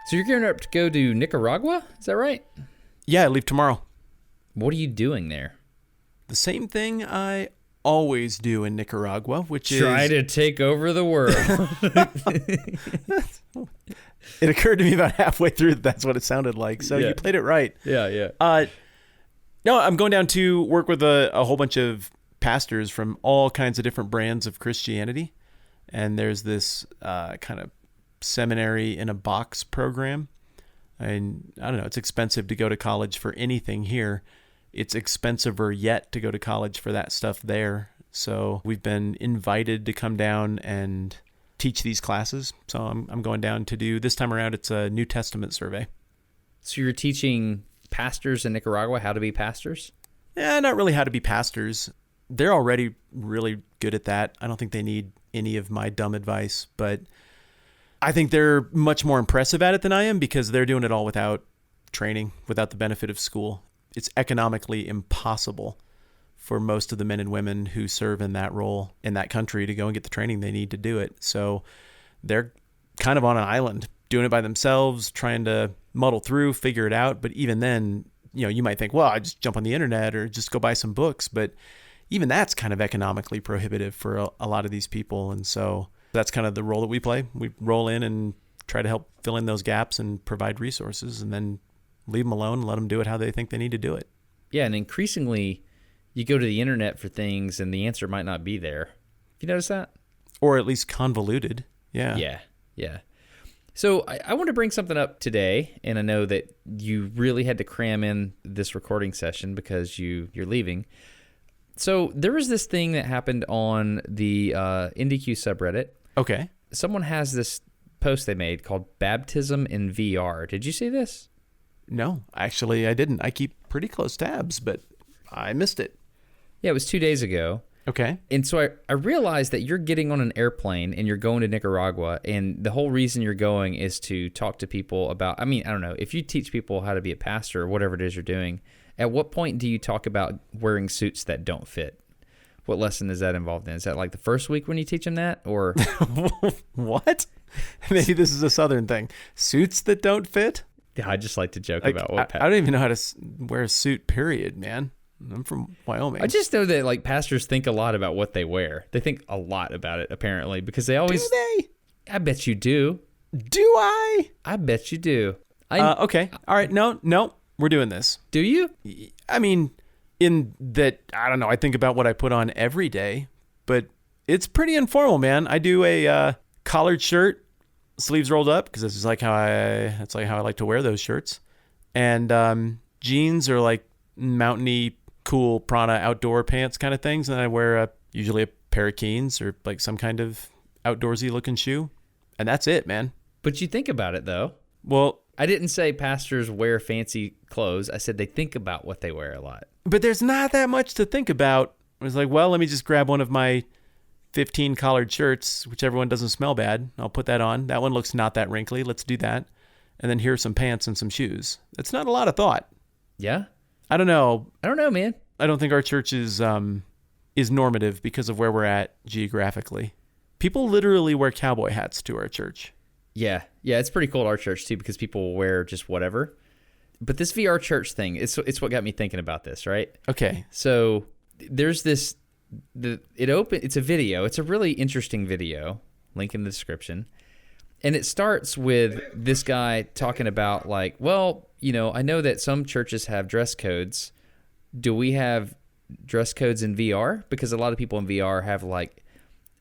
So you're gearing up to go to Nicaragua? Is that right? Yeah, I leave tomorrow. What are you doing there? The same thing I always do in Nicaragua, which is... Try to take over the world. It occurred to me about halfway through that's what it sounded like. So you played it right. Yeah. No, I'm going down to work with a whole bunch of pastors from all kinds of different brands of Christianity. And there's this kind of seminary in a box program. And I don't know, it's expensive to go to college for anything here. It's expensiver yet to go to college for that stuff there. So we've been invited to come down and teach these classes. So I'm going down to do, this time around, it's a New Testament survey. So you're teaching pastors in Nicaragua how to be pastors? Yeah, not really how to be pastors. They're already really good at that. I don't think they need any of my dumb advice, but I think they're much more impressive at it than I am because they're doing it all without training, without the benefit of school. It's economically impossible for most of the men and women who serve in that role in that country to go and get the training they need to do it. So they're kind of on an island, doing it by themselves, trying to muddle through, figure it out. But even then, you might think, well, I just jump on the internet or just go buy some books. But even that's kind of economically prohibitive for a lot of these people. And so that's kind of the role that we play. We roll in and try to help fill in those gaps and provide resources and then leave them alone and let them do it how they think they need to do it. Yeah, and increasingly you go to the internet for things and the answer might not be there. You notice that? Or at least convoluted. Yeah. Yeah. So I want to bring something up today, and I know that you really had to cram in this recording session because you're leaving. So there was this thing that happened on the NDQ subreddit. Okay. Someone has this post they made called Baptism in VR. Did you see this? No, actually I didn't. I keep pretty close tabs, but I missed it. Yeah, it was 2 days ago. Okay. And so I realized that you're getting on an airplane and you're going to Nicaragua, and the whole reason you're going is to talk to people about, I don't know, if you teach people how to be a pastor or whatever it is you're doing, at what point do you talk about wearing suits that don't fit? What lesson is that involved in? Is that like the first week when you teach them that, or? What? Maybe this is a Southern thing. Suits that don't fit? Yeah, I just like to joke about what I don't even know how to wear a suit, period, man. I'm from Wyoming. I just know that like pastors think a lot about what they wear. They think a lot about it, apparently, because they always... Do they? I bet you do. Do I? I bet you do. Okay. All right. No. We're doing this. Do you? I mean, in that, I don't know, I think about what I put on every day, but it's pretty informal, man. I do a collared shirt, sleeves rolled up, because that's like how I like to wear those shirts. And jeans are like mountainy, cool Prana outdoor pants kind of things. And then I wear usually a pair of Keens or like some kind of outdoorsy looking shoe. And that's it, man. But you think about it, though. Well, I didn't say pastors wear fancy clothes. I said they think about what they wear a lot. But there's not that much to think about. I was like, well, let me just grab one of my 15 collared shirts, whichever one doesn't smell bad. I'll put that on. That one looks not that wrinkly. Let's do that. And then here's some pants and some shoes. That's not a lot of thought. Yeah? I don't know, man. I don't think our church is normative because of where we're at geographically. People literally wear cowboy hats to our church. Yeah, it's pretty cool at our church too because people will wear just whatever. But this VR church thing, it's what got me thinking about this, right? Okay. So there's this, it's a video. It's a really interesting video. Link in the description. And it starts with this guy talking about like, well, I know that some churches have dress codes. Do we have dress codes in VR? Because a lot of people in VR have like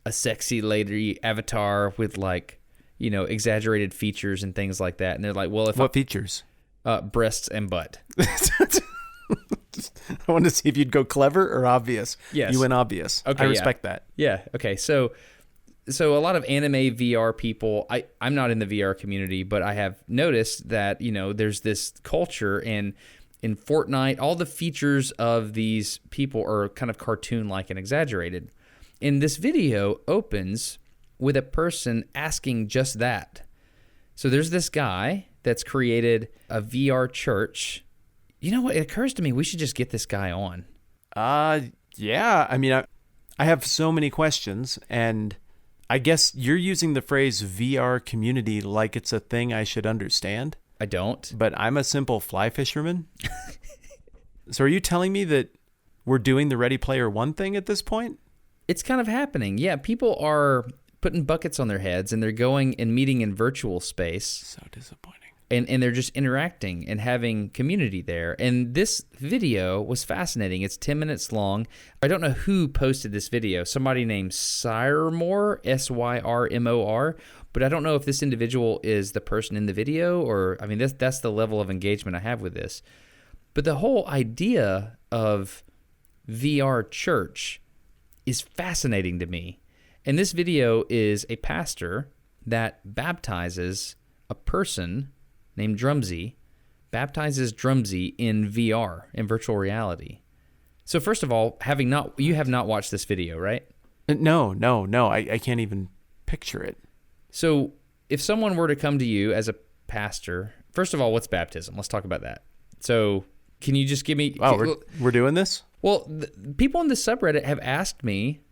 a sexy lady avatar with like, exaggerated features and things like that. And they're like, well, what features? Breasts and butt. I wanted to see if you'd go clever or obvious. Yes. You went obvious. Okay, I respect that. Yeah. Okay. So a lot of anime VR people, I'm not in the VR community, but I have noticed that, there's this culture in Fortnite, all the features of these people are kind of cartoon-like and exaggerated. And this video opens with a person asking just that. So there's this guy that's created a VR church. You know what? It occurs to me we should just get this guy on. Yeah. I mean, I have so many questions, and I guess you're using the phrase VR community like it's a thing I should understand. I don't. But I'm a simple fly fisherman. So are you telling me that we're doing the Ready Player One thing at this point? It's kind of happening. Yeah, people are putting buckets on their heads, and they're going and meeting in virtual space. So disappointing. And they're just interacting and having community there. And this video was fascinating. It's 10 minutes long. I don't know who posted this video. Somebody named Syrmore, Syrmor, but I don't know if this individual is the person in the video or, I mean, that's the level of engagement I have with this. But the whole idea of VR church is fascinating to me. And this video is a pastor that baptizes a person named Drumsy, baptizes Drumsy in VR, in virtual reality. So first of all, you have not watched this video, right? No. I can't even picture it. So if someone were to come to you as a pastor, first of all, what's baptism? Let's talk about that. So can you just give me... Oh, we're doing this? Well, people in the subreddit have asked me,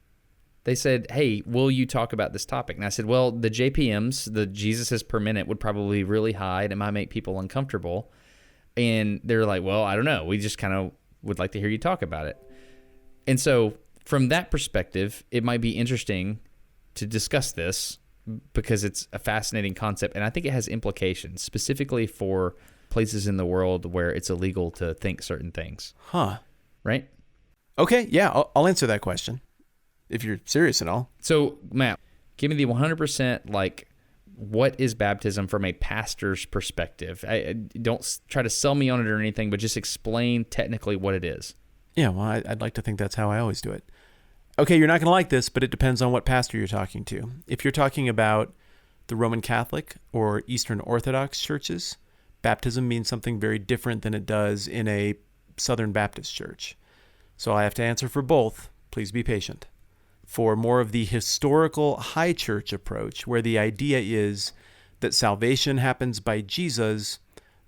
they said, hey, will you talk about this topic? And I said, well, the JPMs, the Jesuses per minute, would probably be really high, and it might make people uncomfortable. And they're like, well, I don't know. We just kind of would like to hear you talk about it. And so from that perspective, it might be interesting to discuss this because it's a fascinating concept, and I think it has implications, specifically for places in the world where it's illegal to think certain things. Huh. Right? Okay, yeah, I'll answer that question. If you're serious at all. So, Matt, give me the 100%, like, what is baptism from a pastor's perspective? I don't try to sell me on it or anything, but just explain technically what it is. Yeah, well, I'd like to think that's how I always do it. Okay, you're not going to like this, but it depends on what pastor you're talking to. If you're talking about the Roman Catholic or Eastern Orthodox churches, baptism means something very different than it does in a Southern Baptist church. So I have to answer for both. Please be patient. For more of the historical high church approach, where the idea is that salvation happens by Jesus,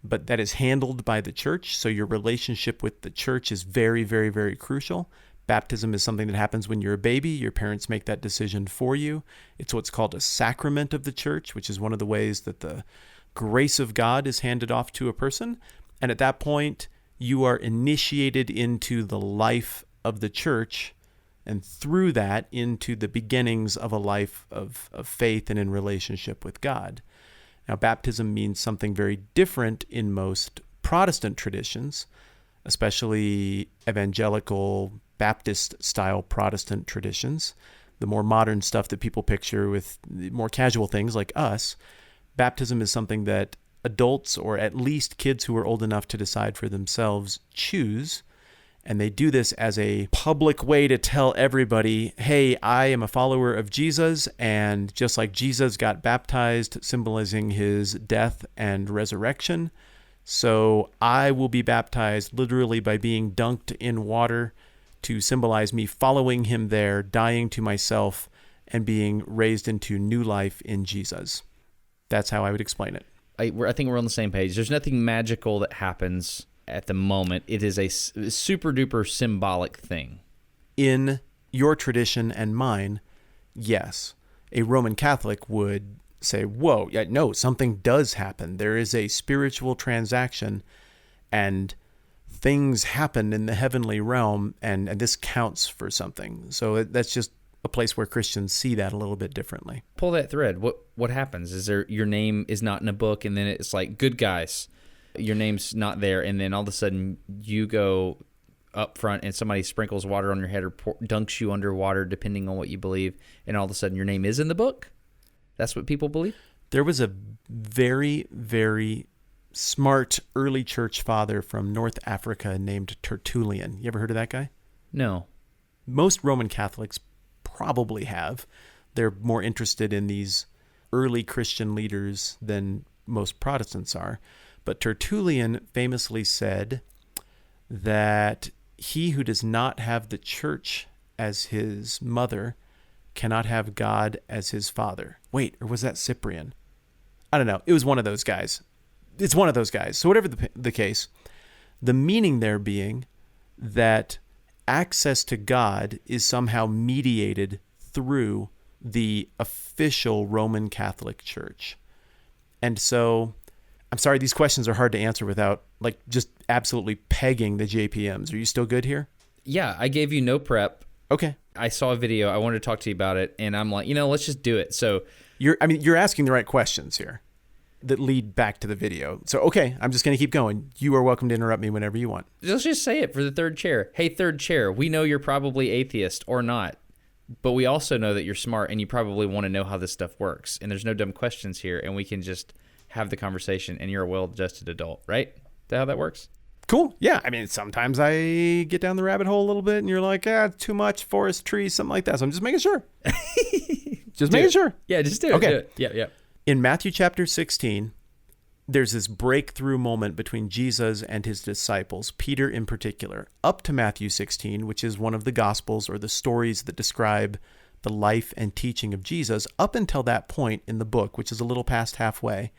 but that is handled by the church, so your relationship with the church is very, very, very crucial. Baptism is something that happens when you're a baby. Your parents make that decision for you. It's what's called a sacrament of the church, which is one of the ways that the grace of God is handed off to a person. And at that point, you are initiated into the life of the church, and through that into the beginnings of a life of faith and in relationship with God. Now, baptism means something very different in most Protestant traditions, especially evangelical Baptist-style Protestant traditions, the more modern stuff that people picture with more casual things like us. Baptism is something that adults, or at least kids who are old enough to decide for themselves, choose. And they do this as a public way to tell everybody, hey, I am a follower of Jesus, and just like Jesus got baptized, symbolizing his death and resurrection, so I will be baptized literally by being dunked in water to symbolize me following him there, dying to myself, and being raised into new life in Jesus. That's how I would explain it. I think we're on the same page. There's nothing magical that happens at the moment. It is a super duper symbolic thing. In your tradition and mine, yes. A Roman Catholic would say, whoa, yeah, no, something does happen. There is a spiritual transaction and things happen in the heavenly realm, and this counts for something. So that's just a place where Christians see that a little bit differently. Pull that thread. What happens? Is there your name is not in a book, and then it's like, good guys, your name's not there, and then all of a sudden you go up front and somebody sprinkles water on your head or dunks you underwater, depending on what you believe, and all of a sudden your name is in the book? That's what people believe? There was a very, very smart early church father from North Africa named Tertullian. You ever heard of that guy? No. Most Roman Catholics probably have. They're more interested in these early Christian leaders than most Protestants are. But Tertullian famously said that he who does not have the church as his mother cannot have God as his father. Wait, or was that Cyprian? I don't know. It was one of those guys. It's one of those guys. So whatever the case, the meaning there being that access to God is somehow mediated through the official Roman Catholic Church. And so, I'm sorry, these questions are hard to answer without just absolutely pegging the JPMs. Are you still good here? Yeah, I gave you no prep. Okay. I saw a video. I wanted to talk to you about it, and I'm like, let's just do it. So you're asking the right questions here that lead back to the video. So, okay, I'm just going to keep going. You are welcome to interrupt me whenever you want. Let's just say it for the third chair. Hey, third chair, we know you're probably atheist or not, but we also know that you're smart and you probably want to know how this stuff works. And there's no dumb questions here, and we can just have the conversation, and you're a well-adjusted adult, right? Is that how that works? Cool. Yeah. I mean, sometimes I get down the rabbit hole a little bit and you're like, too much forest trees, something like that. So I'm just making sure. Making sure. Yeah, just do it. Okay. Do it. Yeah. In Matthew chapter 16, there's this breakthrough moment between Jesus and his disciples, Peter in particular, up to Matthew 16, which is one of the Gospels or the stories that describe the life and teaching of Jesus. Up until that point in the book, which is a little past halfway,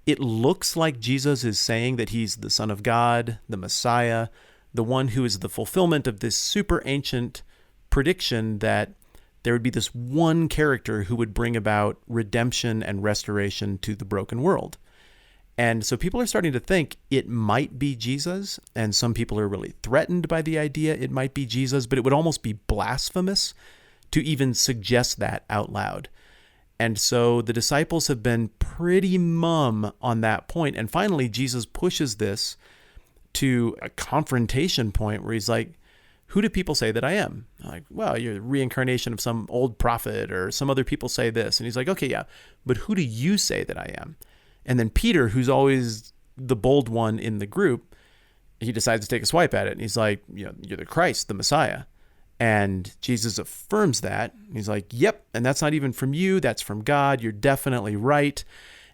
it looks like Jesus is saying that he's the Son of God, the Messiah, the one who is the fulfillment of this super ancient prediction that there would be this one character who would bring about redemption and restoration to the broken world. And so people are starting to think it might be Jesus, and some people are really threatened by the idea it might be Jesus, but it would almost be blasphemous to even suggest that out loud. And so the disciples have been pretty mum on that point. And finally, Jesus pushes this to a confrontation point where he's like, who do people say that I am? I'm like, well, you're the reincarnation of some old prophet, or some other people say this. And he's like, okay, yeah, but who do you say that I am? And then Peter, who's always the bold one in the group, he decides to take a swipe at it. And he's like, you're the Christ, the Messiah. And Jesus affirms that. He's like, yep, and that's not even from you, that's from God. You're definitely right.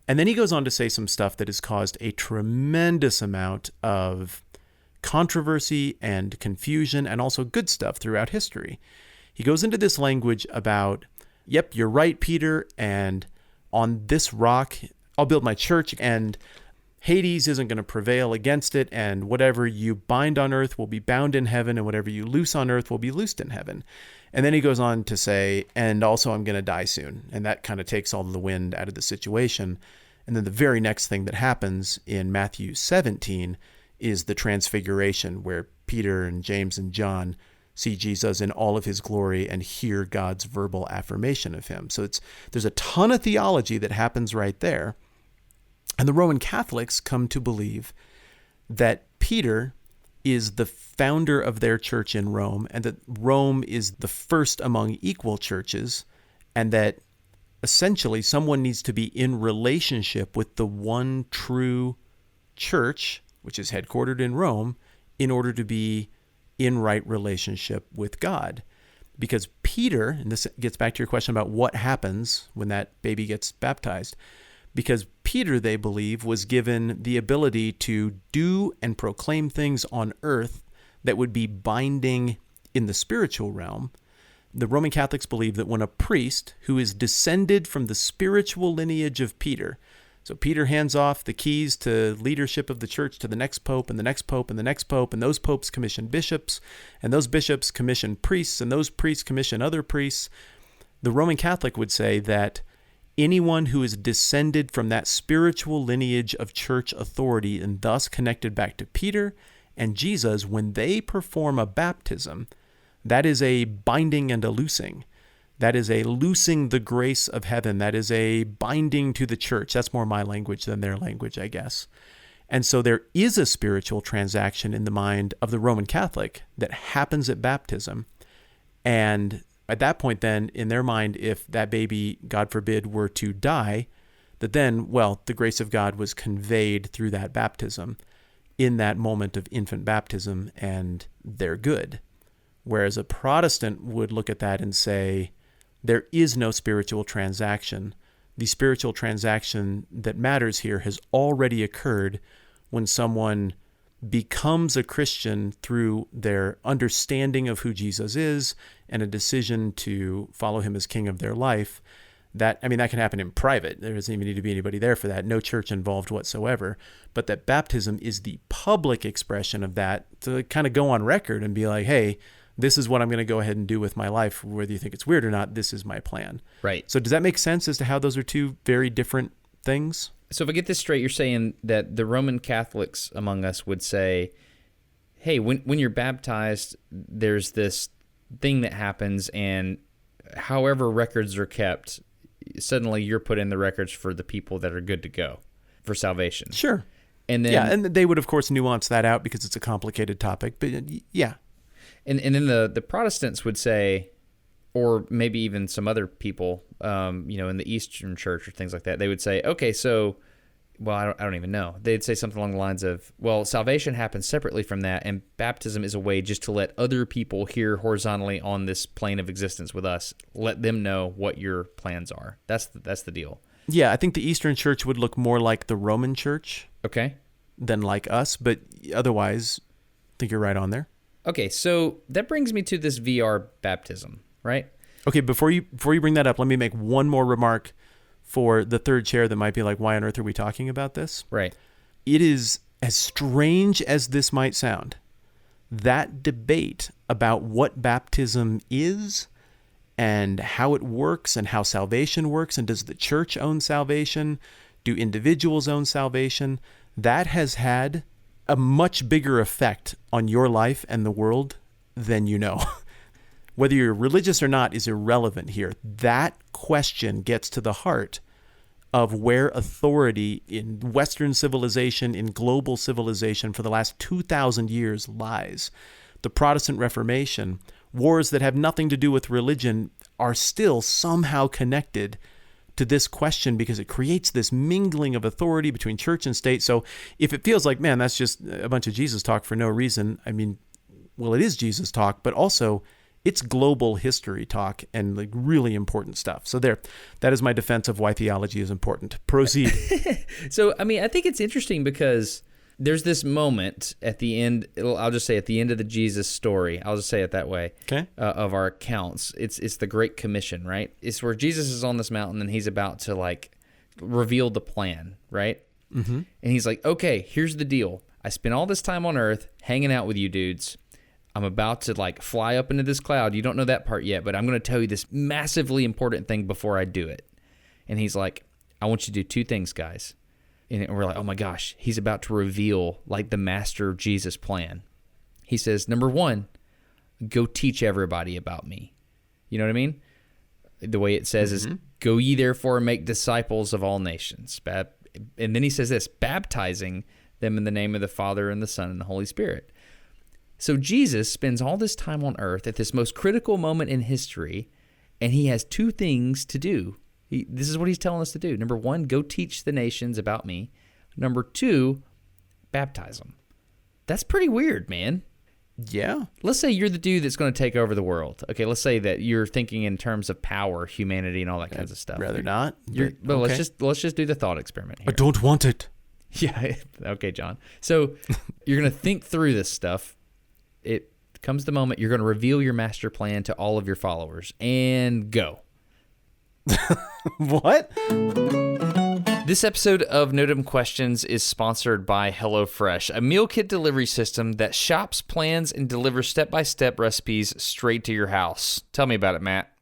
And then he goes on to say some stuff that has caused a tremendous amount of controversy and confusion, and also good stuff throughout history. He goes into this language about, yep, you're right, Peter, and on this rock, I'll build my church, and Hades isn't going to prevail against it, and whatever you bind on earth will be bound in heaven, and whatever you loose on earth will be loosed in heaven. And then he goes on to say, and also I'm going to die soon. And that kind of takes all the wind out of the situation. And then the very next thing that happens in Matthew 17 is the transfiguration, where Peter and James and John see Jesus in all of his glory and hear God's verbal affirmation of him. So there's a ton of theology that happens right there. And the Roman Catholics come to believe that Peter is the founder of their church in Rome, and that Rome is the first among equal churches, and that essentially someone needs to be in relationship with the one true church, which is headquartered in Rome, in order to be in right relationship with God. Because Peter, and this gets back to your question about what happens when that baby gets baptized, because Peter, they believe, was given the ability to do and proclaim things on earth that would be binding in the spiritual realm. The Roman Catholics believe that when a priest who is descended from the spiritual lineage of Peter, so Peter hands off the keys to leadership of the church to the next pope and the next pope and the next pope, and those popes commission bishops, and those bishops commission priests, and those priests commission other priests. The Roman Catholic would say that anyone who is descended from that spiritual lineage of church authority and thus connected back to Peter and Jesus, when they perform a baptism, that is a binding and a loosing. That is a loosing the grace of heaven. That is a binding to the church. That's more my language than their language, I guess. And so there is a spiritual transaction in the mind of the Roman Catholic that happens at baptism. And at that point, then, in their mind, if that baby, God forbid, were to die, that then, well, the grace of God was conveyed through that baptism in that moment of infant baptism, and they're good. Whereas a Protestant would look at that and say, there is no spiritual transaction. The spiritual transaction that matters here has already occurred when someone becomes a Christian through their understanding of who Jesus is and a decision to follow him as king of their life. That can happen in private. There doesn't even need to be anybody there for that. No church involved whatsoever. But that baptism is the public expression of that, to kind of go on record and be like, hey, this is what I'm going to go ahead and do with my life. Whether you think it's weird or not, this is my plan. Right. So does that make sense as to how those are two very different things? So if I get this straight, you're saying that the Roman Catholics among us would say, hey, when you're baptized, there's this thing that happens, and however records are kept, suddenly you're put in the records for the people that are good to go for salvation. Sure. And then, yeah, and they would, of course, nuance that out because it's a complicated topic. But yeah. And then the Protestants would say, or maybe even some other people, in the Eastern Church or things like that, they would say, okay, so, well, I don't even know. They'd say something along the lines of, well, salvation happens separately from that, and baptism is a way just to let other people here horizontally on this plane of existence with us, let them know what your plans are. That's the deal. Yeah, I think the Eastern Church would look more like the Roman Church. Okay. Than like us, but otherwise, I think you're right on there. Okay, so that brings me to this VR baptism, right? Okay, before you bring that up, let me make one more remark for the third chair that might be like, why on earth are we talking about this? Right. It is, as strange as this might sound, that debate about what baptism is and how it works and how salvation works, and does the church own salvation? Do individuals own salvation? That has had a much bigger effect on your life and the world than you know. Whether you're religious or not is irrelevant here. That question gets to the heart of where authority in Western civilization, in global civilization for the last 2,000 years lies. The Protestant Reformation, wars that have nothing to do with religion, are still somehow connected to this question because it creates this mingling of authority between church and state. So if it feels like, man, that's just a bunch of Jesus talk for no reason, I mean, well, it is Jesus talk, but also it's global history talk and like really important stuff. So there, that is my defense of why theology is important. Proceed. So, I mean, I think it's interesting because there's this moment at the end, I'll just say at the end of the Jesus story, I'll just say it that way, okay. Of our accounts. It's the Great Commission, right? It's where Jesus is on this mountain and he's about to like reveal the plan, right? Mm-hmm. And he's like, okay, here's the deal. I spent all this time on earth hanging out with you dudes. I'm about to like fly up into this cloud. You don't know that part yet, but I'm going to tell you this massively important thing before I do it. And he's like, I want you to do two things, guys. And we're like, oh my gosh, he's about to reveal like the master Jesus plan. He says, number one, go teach everybody about me. You know what I mean? The way it says is, go ye therefore and make disciples of all nations. And then he says this, baptizing them in the name of the Father and the Son and the Holy Spirit. So Jesus spends all this time on earth at this most critical moment in history, and he has two things to do. This is what he's telling us to do. Number one, go teach the nations about me. Number two, baptize them. That's pretty weird, man. Yeah. Let's say you're the dude that's going to take over the world. Okay, let's say that you're thinking in terms of power, humanity, and all that kinds of stuff. Rather not. But okay. let's just do the thought experiment here. I don't want it. Yeah. Okay, John. So you're going to think through this stuff. It comes the moment you're going to reveal your master plan to all of your followers, and go. What? This episode of No Dumb Questions is sponsored by HelloFresh, a meal kit delivery system that shops, plans, and delivers step-by-step recipes straight to your house. Tell me about it, Matt.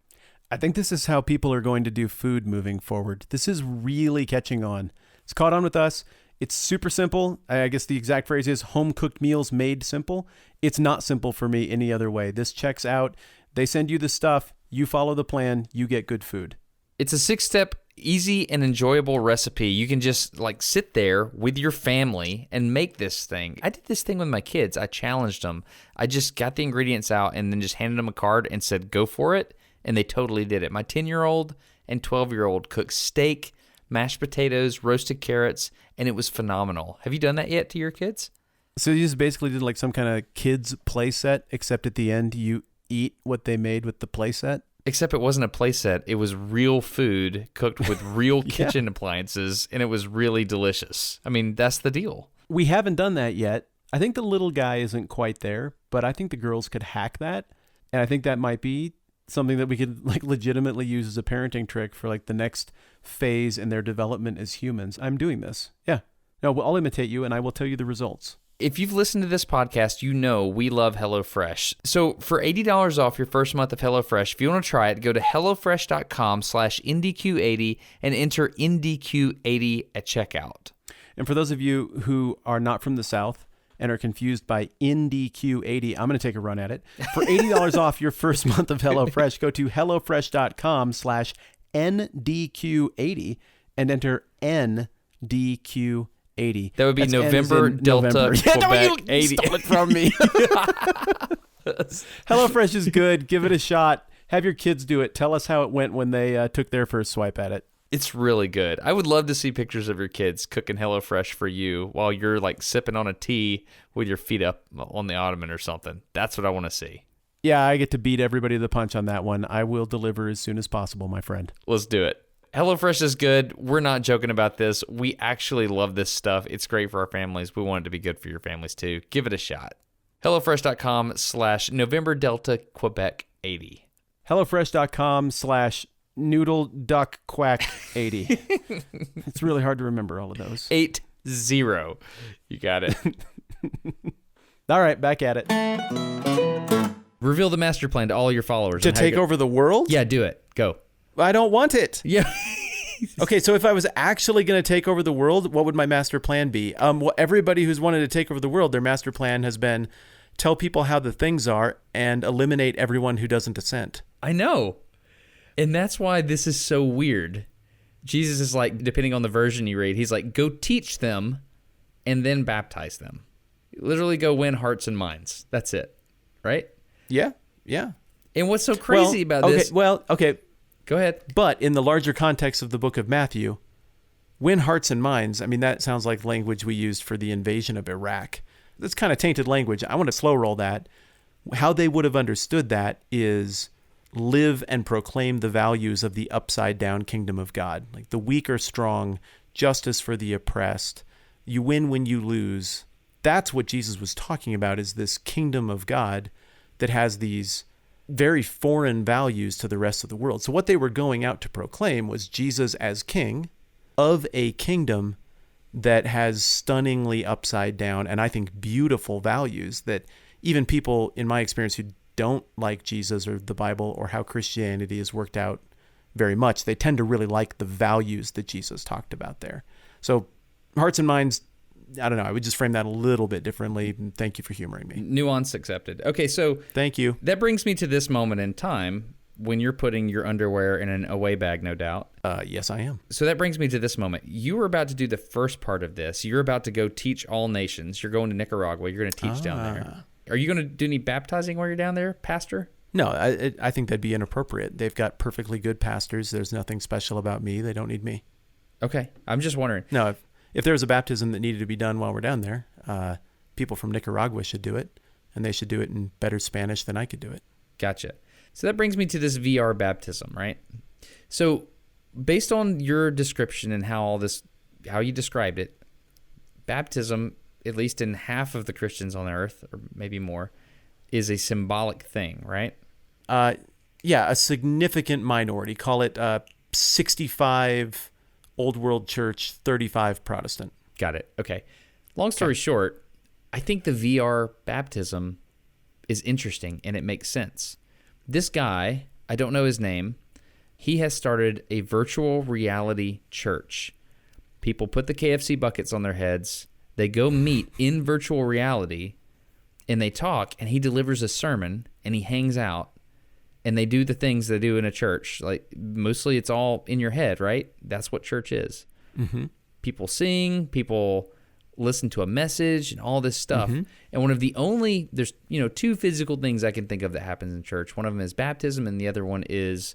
I think this is how people are going to do food moving forward. This is really catching on. It's caught on with us. It's super simple. I guess the exact phrase is home-cooked meals made simple. It's not simple for me any other way. This checks out. They send you the stuff. You follow the plan. You get good food. It's a 6-step, easy and enjoyable recipe. You can just like sit there with your family and make this thing. I did this thing with my kids. I challenged them. I just got the ingredients out and then just handed them a card and said, go for it. And they totally did it. My 10-year-old and 12-year-old cooked steak, mashed potatoes, roasted carrots, and it was phenomenal. Have you done that yet to your kids? So you just basically did like some kind of kids play set, except at the end you eat what they made with the play set? Except it wasn't a play set. It was real food cooked with real kitchen appliances, and it was really delicious. I mean, that's the deal. We haven't done that yet. I think the little guy isn't quite there, but I think the girls could hack that, and I think that might be something that we could like legitimately use as a parenting trick for like the next phase in their development as humans. I'm doing this. Yeah. No, I'll imitate you and I will tell you the results. If you've listened to this podcast, you know we love HelloFresh. So for $80 off your first month of HelloFresh, if you want to try it, go to HelloFresh.com/NDQ80 and enter NDQ80 at checkout. And for those of you who are not from the South and are confused by NDQ80, I'm going to take a run at it. For $80 off your first month of HelloFresh, go to HelloFresh.com/NDQ80 and enter NDQ80. That would be That's November Delta Quebec 80. Stole it from me. HelloFresh is good. Give it a shot. Have your kids do it. Tell us how it went when they took their first swipe at it. It's really good. I would love to see pictures of your kids cooking HelloFresh for you while you're like sipping on a tea with your feet up on the ottoman or something. That's what I want to see. Yeah, I get to beat everybody to the punch on that one. I will deliver as soon as possible, my friend. Let's do it. HelloFresh is good. We're not joking about this. We actually love this stuff. It's great for our families. We want it to be good for your families too. Give it a shot. HelloFresh.com/November Delta Quebec 80. HelloFresh.com/Noodle Duck Quack 80. It's really hard to remember all of those. 80. You got it. All right, back at it. Reveal the master plan to all your followers. To take over the world? Yeah, do it. Go. I don't want it. Yeah. Okay, so if I was actually going to take over the world, what would my master plan be? Well, everybody who's wanted to take over the world, their master plan has been tell people how the things are and eliminate everyone who doesn't dissent. I know. And that's why this is so weird. Jesus is like, depending on the version you read, he's like, go teach them and then baptize them. Literally go win hearts and minds. That's it. Right? Yeah. And what's so crazy about this... Okay. Go ahead. But in the larger context of the book of Matthew, win hearts and minds, I mean, that sounds like language we used for the invasion of Iraq. That's kind of tainted language. I want to slow roll that. How they would have understood that is live and proclaim the values of the upside down kingdom of God. Like the weak are strong, justice for the oppressed. You win when you lose. That's what Jesus was talking about, is this kingdom of God that has these very foreign values to the rest of the world. So what they were going out to proclaim was Jesus as king of a kingdom that has stunningly upside down and I think beautiful values that even people, in my experience, who don't like Jesus or the Bible or how Christianity is worked out very much, they tend to really like the values that Jesus talked about there. So hearts and minds, I don't know. I would just frame that a little bit differently. Thank you for humoring me. Nuance accepted. Okay, so... Thank you. That brings me to this moment in time when you're putting your underwear in an away bag, no doubt. Yes, I am. So that brings me to this moment. You were about to do the first part of this. You're about to go teach all nations. You're going to Nicaragua. You're going to teach down there. Are you going to do any baptizing while you're down there, Pastor? No, I think that'd be inappropriate. They've got perfectly good pastors. There's nothing special about me. They don't need me. Okay, I'm just wondering. No, if there was a baptism that needed to be done while we're down there, people from Nicaragua should do it, and they should do it in better Spanish than I could do it. Gotcha. So that brings me to this VR baptism, right? So based on your description and how you described it, baptism, at least in half of the Christians on earth, or maybe more, is a symbolic thing, right? Yeah, a significant minority. Call it 65 Old World Church, 35 Protestant. Got it. Okay. Long story short, I think the VR baptism is interesting and it makes sense. This guy, I don't know his name, he has started a virtual reality church. People put the KFC buckets on their heads. They go meet in virtual reality and they talk, and he delivers a sermon and he hangs out. And they do the things they do in a church. Like, mostly it's all in your head, right? That's what church is. Mm-hmm. People sing, people listen to a message and all this stuff. Mm-hmm. And one of the only, there's, two physical things I can think of that happens in church. One of them is baptism and the other one is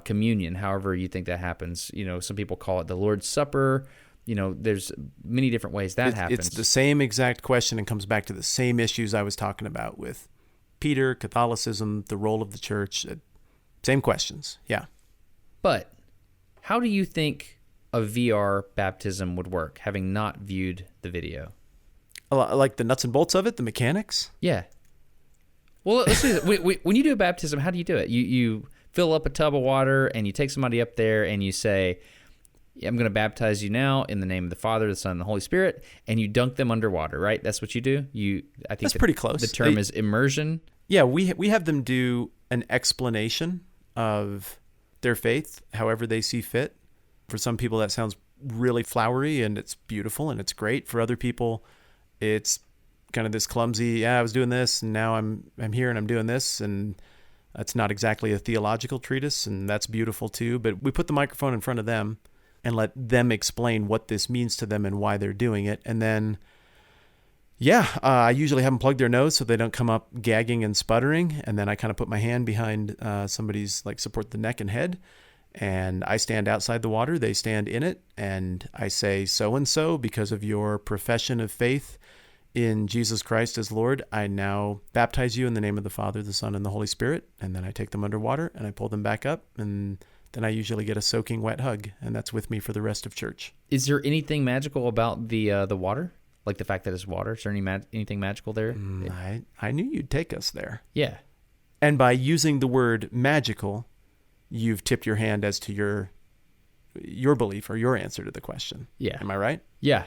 communion, however you think that happens. Some people call it the Lord's Supper. There's many different ways that happens. It's the same exact question and comes back to the same issues I was talking about with Peter, Catholicism, the role of the church, same questions. Yeah. But how do you think a VR baptism would work, having not viewed the video? Like the nuts and bolts of it, the mechanics? Yeah. Well, let's do this. When you do a baptism, how do you do it? You fill up a tub of water and you take somebody up there and you say, I'm going to baptize you now in the name of the Father, the Son, and the Holy Spirit, and you dunk them underwater, right? That's what you do? I think that's pretty close. The term is immersion. Yeah, we have them do an explanation of their faith, however they see fit. For some people, that sounds really flowery and it's beautiful and it's great. For other people, it's kind of this clumsy, I was doing this and now I'm here and I'm doing this, and that's not exactly a theological treatise, and that's beautiful too. But we put the microphone in front of them and let them explain what this means to them and why they're doing it. And then, I usually have them plug their nose so they don't come up gagging and sputtering. And then I kind of put my hand behind somebody's, like, support the neck and head. And I stand outside the water, they stand in it. And I say, so-and-so, because of your profession of faith in Jesus Christ as Lord, I now baptize you in the name of the Father, the Son, and the Holy Spirit. And then I take them underwater and I pull them back up, and then I usually get a soaking wet hug, and that's with me for the rest of church. Is there anything magical about the water? Like the fact that it's water? Is there anything magical there? I knew you'd take us there. Yeah. And by using the word magical, you've tipped your hand as to your belief or your answer to the question. Yeah. Am I right? Yeah.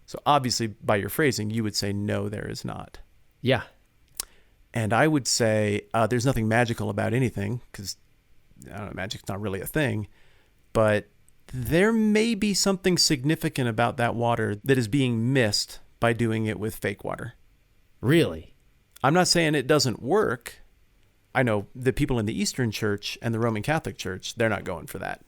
So obviously, by your phrasing, you would say, no, there is not. Yeah. And I would say there's nothing magical about anything, because magic's not really a thing. But there may be something significant about that water that is being missed by doing it with fake water. Really? I'm not saying it doesn't work. I know the people in the Eastern Church and the Roman Catholic Church, they're not going for that.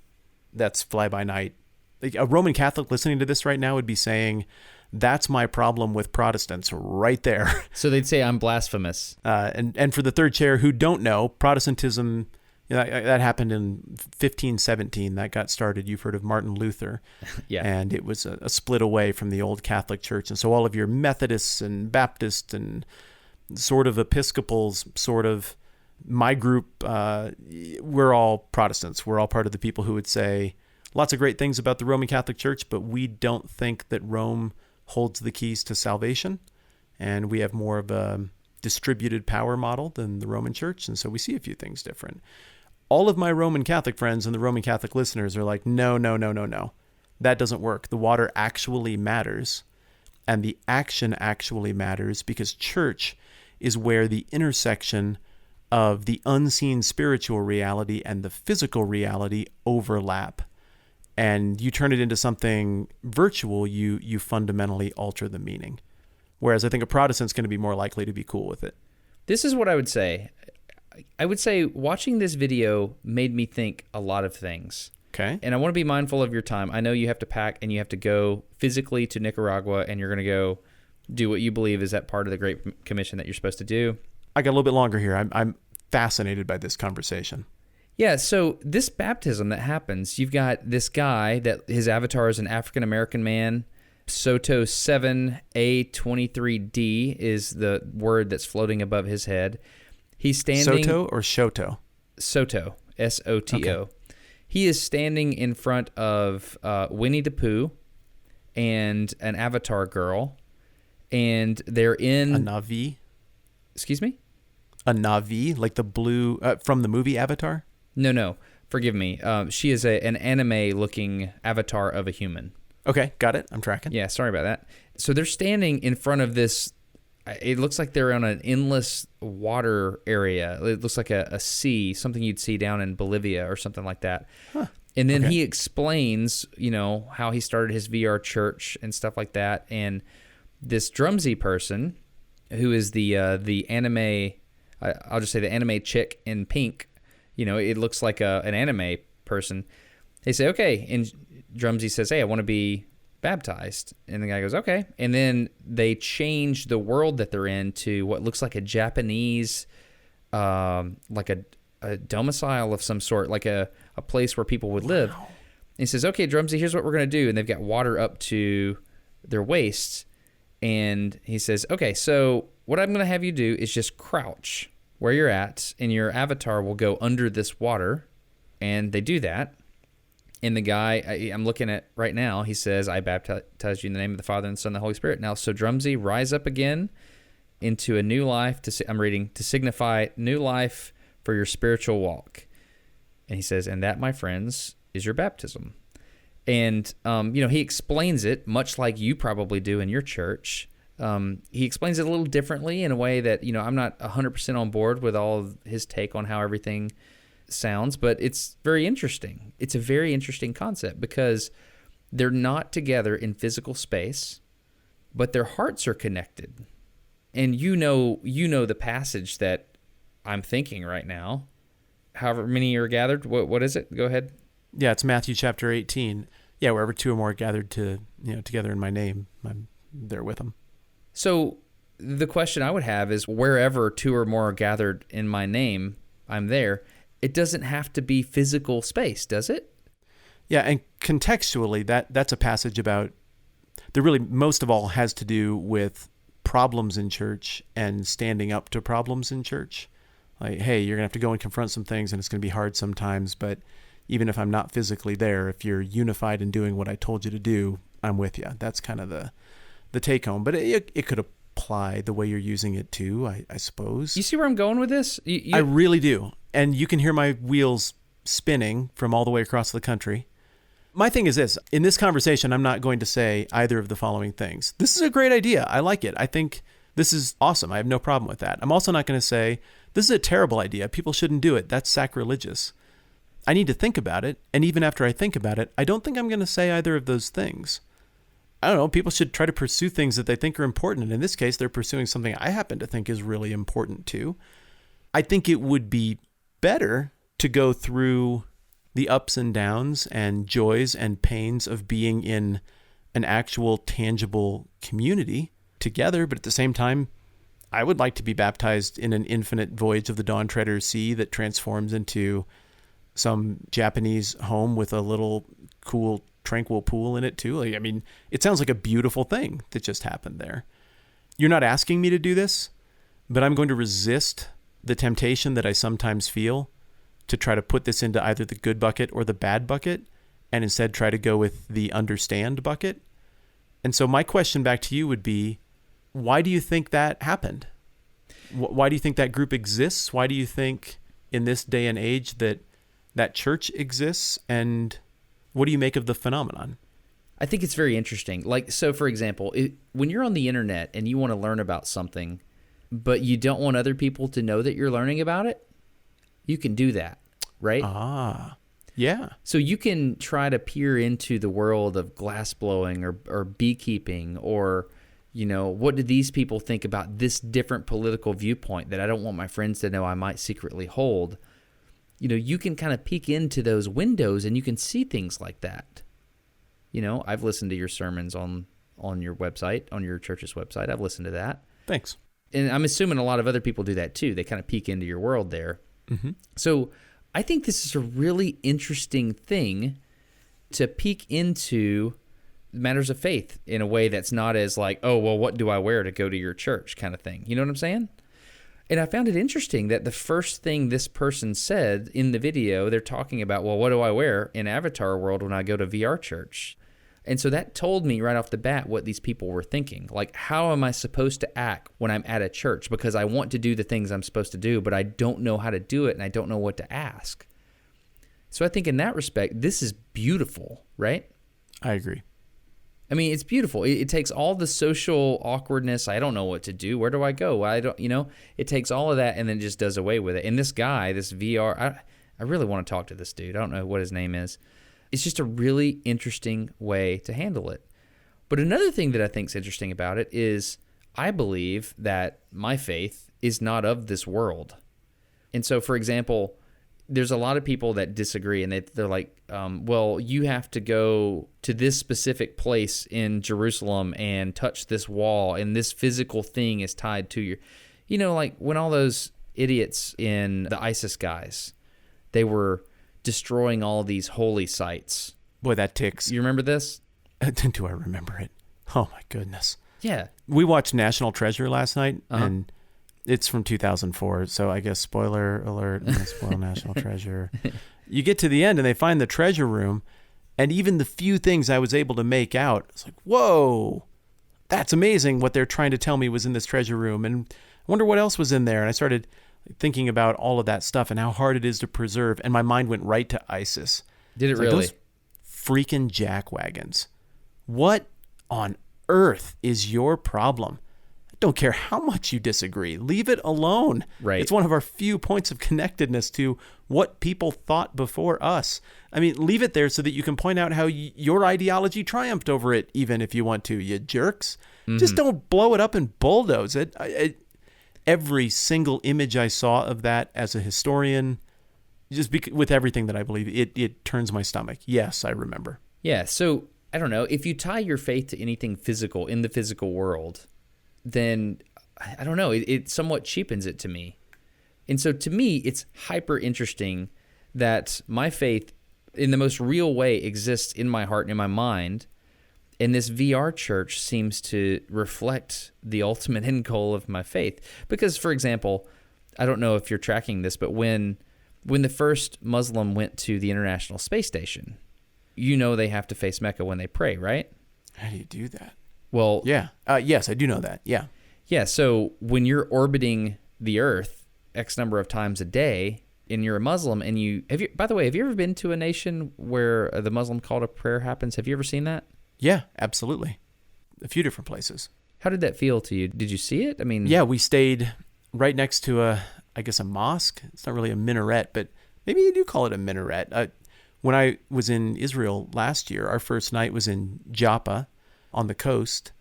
That's fly-by-night. Like, a Roman Catholic listening to this right now would be saying, that's my problem with Protestants right there. So they'd say I'm blasphemous. And for the third chair who don't know, Protestantism, that happened in 1517. That got started. You've heard of Martin Luther. Yeah. And it was a split away from the old Catholic Church. And so all of your Methodists and Baptists and sort of Episcopals, sort of my group, we're all Protestants. We're all part of the people who would say lots of great things about the Roman Catholic Church, but we don't think that Rome holds the keys to salvation. And we have more of a distributed power model than the Roman Church. And so we see a few things different. All of my Roman Catholic friends and the Roman Catholic listeners are like, no. That doesn't work. The water actually matters. And the action actually matters, because church is where the intersection of the unseen spiritual reality and the physical reality overlap. And you turn it into something virtual, you fundamentally alter the meaning. Whereas I think a Protestant's going to be more likely to be cool with it. This is what I would say. I would say watching this video made me think a lot of things. Okay. And I want to be mindful of your time. I know you have to pack and you have to go physically to Nicaragua, and you're going to go do what you believe is that part of the Great Commission that you're supposed to do. I got a little bit longer here. I'm fascinated by this conversation. Yeah, so this baptism that happens, you've got this guy that his avatar is an African-American man. Soto 7A23D is the word that's floating above his head. He's standing... Soto or Shoto? Soto, S-O-T-O. Okay. He is standing in front of Winnie the Pooh and an avatar girl, and they're in... A Na'vi? Excuse me? A Na'vi, like the blue... from the movie Avatar? No. Forgive me. She is an anime-looking avatar of a human. Okay, got it. I'm tracking. Yeah, sorry about that. So they're standing in front of this... It looks like they're on an endless water area. It looks like a sea, something you'd see down in Bolivia or something like that. Huh. And then he explains, how he started his VR church and stuff like that. And this drumsy person, who is the anime... I'll just say the anime chick in pink, it looks like an anime person. They say, okay. And Drumsy says, hey, I want to be baptized. And the guy goes, okay. And then they change the world that they're in to what looks like a Japanese, like a domicile of some sort, like a place where people would live. And he says, okay, Drumsy, here's what we're going to do. And they've got water up to their waists. And he says, okay, so what I'm going to have you do is just crouch where you're at, and your avatar will go under this water. And they do that. And the guy I'm looking at right now, he says, I baptize you in the name of the Father and the Son and the Holy Spirit. Now, so Drumsy, rise up again into a new life. I'm reading, to signify new life for your spiritual walk. And he says, and that, my friends, is your baptism. And, he explains it much like you probably do in your church. He explains it a little differently in a way that, I'm not 100% on board with all of his take on how everything sounds, but it's very interesting. It's a very interesting concept because they're not together in physical space, but their hearts are connected. And you know the passage that I'm thinking right now. However many are gathered, what is it? Go ahead. Yeah, it's Matthew chapter 18. Yeah, wherever two or more are gathered together in my name, I'm there with them. So the question I would have is, wherever two or more are gathered in my name, I'm there. It doesn't have to be physical space, does it? Yeah, and contextually, that's a passage about, that really most of all has to do with problems in church and standing up to problems in church. Like, hey, you're going to have to go and confront some things, and it's going to be hard sometimes, but even if I'm not physically there, if you're unified in doing what I told you to do, I'm with you. That's kind of the take home. But it could apply the way you're using it too, I suppose. You see where I'm going with this? I really do. And you can hear my wheels spinning from all the way across the country. My thing is this. In this conversation, I'm not going to say either of the following things. This is a great idea. I like it. I think this is awesome. I have no problem with that. I'm also not going to say, this is a terrible idea. People shouldn't do it. That's sacrilegious. I need to think about it. And even after I think about it, I don't think I'm going to say either of those things. I don't know. People should try to pursue things that they think are important. And in this case, they're pursuing something I happen to think is really important too. I think it would be better to go through the ups and downs and joys and pains of being in an actual tangible community together. But at the same time, I would like to be baptized in an infinite voyage of the Dawn Treader Sea that transforms into some Japanese home with a little cool, tranquil pool in it too. Like, I mean, it sounds like a beautiful thing that just happened there. You're not asking me to do this, but I'm going to resist the temptation that I sometimes feel to try to put this into either the good bucket or the bad bucket, and instead try to go with the understand bucket. And so my question back to you would be, why do you think that happened? Why do you think that group exists? Why do you think in this day and age that church exists? And what do you make of the phenomenon? I think it's very interesting. Like, so for example, when you're on the internet and you want to learn about something, but you don't want other people to know that you're learning about it, you can do that, right? Ah, yeah. So you can try to peer into the world of glass blowing or beekeeping, or, what do these people think about this different political viewpoint that I don't want my friends to know I might secretly hold. You can kind of peek into those windows and you can see things like that. I've listened to your sermons on your website, on your church's website. I've listened to that. Thanks. And I'm assuming a lot of other people do that too. They kind of peek into your world there. Mm-hmm. So I think this is a really interesting thing to peek into matters of faith in a way that's not as like, oh, well, what do I wear to go to your church kind of thing. You know what I'm saying? And I found it interesting that the first thing this person said in the video, they're talking about, well, what do I wear in Avatar world when I go to VR church? And so that told me right off the bat what these people were thinking. Like, how am I supposed to act when I'm at a church? Because I want to do the things I'm supposed to do, but I don't know how to do it and I don't know what to ask. So I think in that respect, this is beautiful, right? I agree. I mean, it's beautiful. It takes all the social awkwardness. I don't know what to do. Where do I go? It takes all of that and then just does away with it. And this guy, this VR, I really want to talk to this dude. I don't know what his name is. It's just a really interesting way to handle it. But another thing that I think is interesting about it is I believe that my faith is not of this world. And so, for example, there's a lot of people that disagree, and they're like, well, you have to go to this specific place in Jerusalem and touch this wall, and this physical thing is tied to your, like when all those idiots in the ISIS guys, they were destroying all these holy sites. Boy, that ticks. You remember this? Do I remember it? Oh, my goodness. Yeah. We watched National Treasure last night, and it's from 2004, so I guess spoiler alert, spoil National Treasure. You get to the end, and they find the treasure room, and even the few things I was able to make out, it's like, whoa, that's amazing what they're trying to tell me was in this treasure room. And I wonder what else was in there. And I started thinking about all of that stuff and how hard it is to preserve. And my mind went right to ISIS. Did it It's really? Like those freaking jackwagons. What on earth is your problem? I don't care how much you disagree. Leave it alone. Right. It's one of our few points of connectedness to what people thought before us. I mean, leave it there so that you can point out how your ideology triumphed over it, even if you want to, you jerks. Just don't blow it up and bulldoze it. Every single image I saw of that as a historian, with everything that I believe, it turns my stomach. Yes, I remember. Yeah, so I don't know. If you tie your faith to anything physical in the physical world, then I don't know. It somewhat cheapens it to me. And so to me, it's hyper interesting that my faith in the most real way exists in my heart and in my mind. And this VR church seems to reflect the ultimate end goal of my faith. Because, for example, I don't know if you're tracking this, but when the first Muslim went to the International Space Station, you know they have to face Mecca when they pray, right? How do you do that? Well, yeah. Yes, I do know that. Yeah. Yeah, so when you're orbiting the Earth X number of times a day, and you're a Muslim, and by the way, have you ever been to a nation where the Muslim call to prayer happens? Have you ever seen that? Yeah, absolutely. A few different places. How did that feel to you? Did you see it? I mean, yeah, we stayed right next to a mosque. It's not really a minaret, but maybe you do call it a minaret. When I was in Israel last year, our first night was in Joppa on the coast,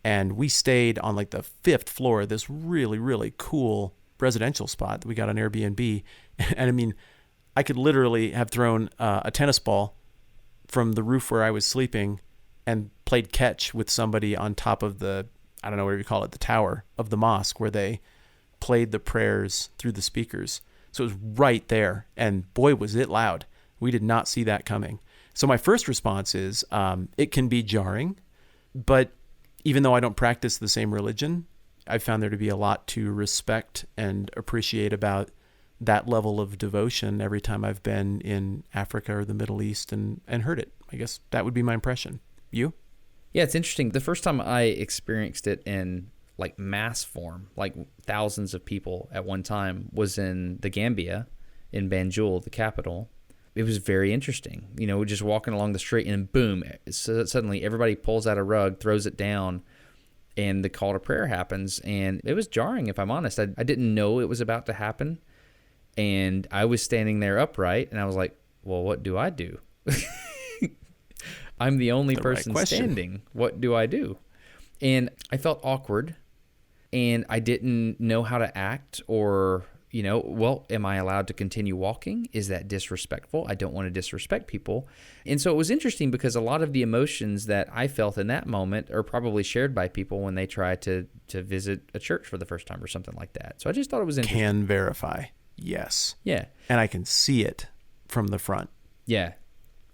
and we stayed on like the 5th floor of this really, really cool residential spot that we got on Airbnb. And I mean, I could literally have thrown a tennis ball from the roof where I was sleeping and played catch with somebody on top of the, I don't know what you call it, the tower of the mosque where they played the prayers through the speakers. So it was right there. And boy, was it loud. We did not see that coming. So my first response is it can be jarring, but even though I don't practice the same religion, I've found there to be a lot to respect and appreciate about that level of devotion every time I've been in Africa or the Middle East and heard it. I guess that would be my impression. You? Yeah, it's interesting. The first time I experienced it in like mass form, like thousands of people at one time, was in the Gambia, in Banjul, the capital. It was very interesting. You know, just walking along the street and boom, suddenly everybody pulls out a rug, throws it down, and the call to prayer happens. And it was jarring, if I'm honest. I didn't know it was about to happen. And I was standing there upright, and I was like, well, what do I do? I'm the only person standing. What do I do? And I felt awkward, and I didn't know how to act or, you know, well, am I allowed to continue walking? Is that disrespectful? I don't want to disrespect people. And so it was interesting because a lot of the emotions that I felt in that moment are probably shared by people when they try to visit a church for the first time or something like that. So I just thought it was interesting. Can verify. Yes. Yeah. And I can see it from the front. Yeah.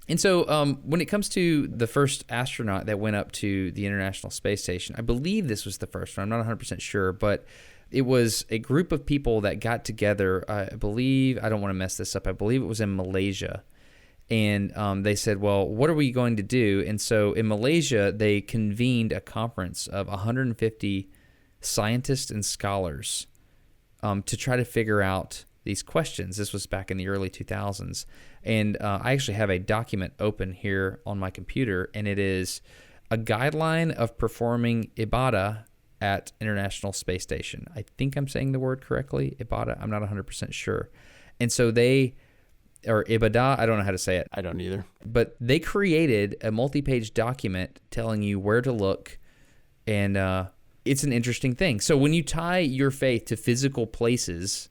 And so when it comes to the first astronaut that went up to the International Space Station, I believe this was the first one. I'm not 100% sure, but it was a group of people that got together. I believe, I don't want to mess this up, I believe it was in Malaysia. And they said, well, what are we going to do? And so in Malaysia, they convened a conference of 150 scientists and scholars to try to figure out these questions. This was back in the early 2000s. And I actually have a document open here on my computer, and it is a guideline of performing Ibada at International Space Station. I think I'm saying the word correctly, Ibada. I'm not 100% sure. And so or Ibada, I don't know how to say it. I don't either. But they created a multi-page document telling you where to look, and it's an interesting thing. So when you tie your faith to physical places,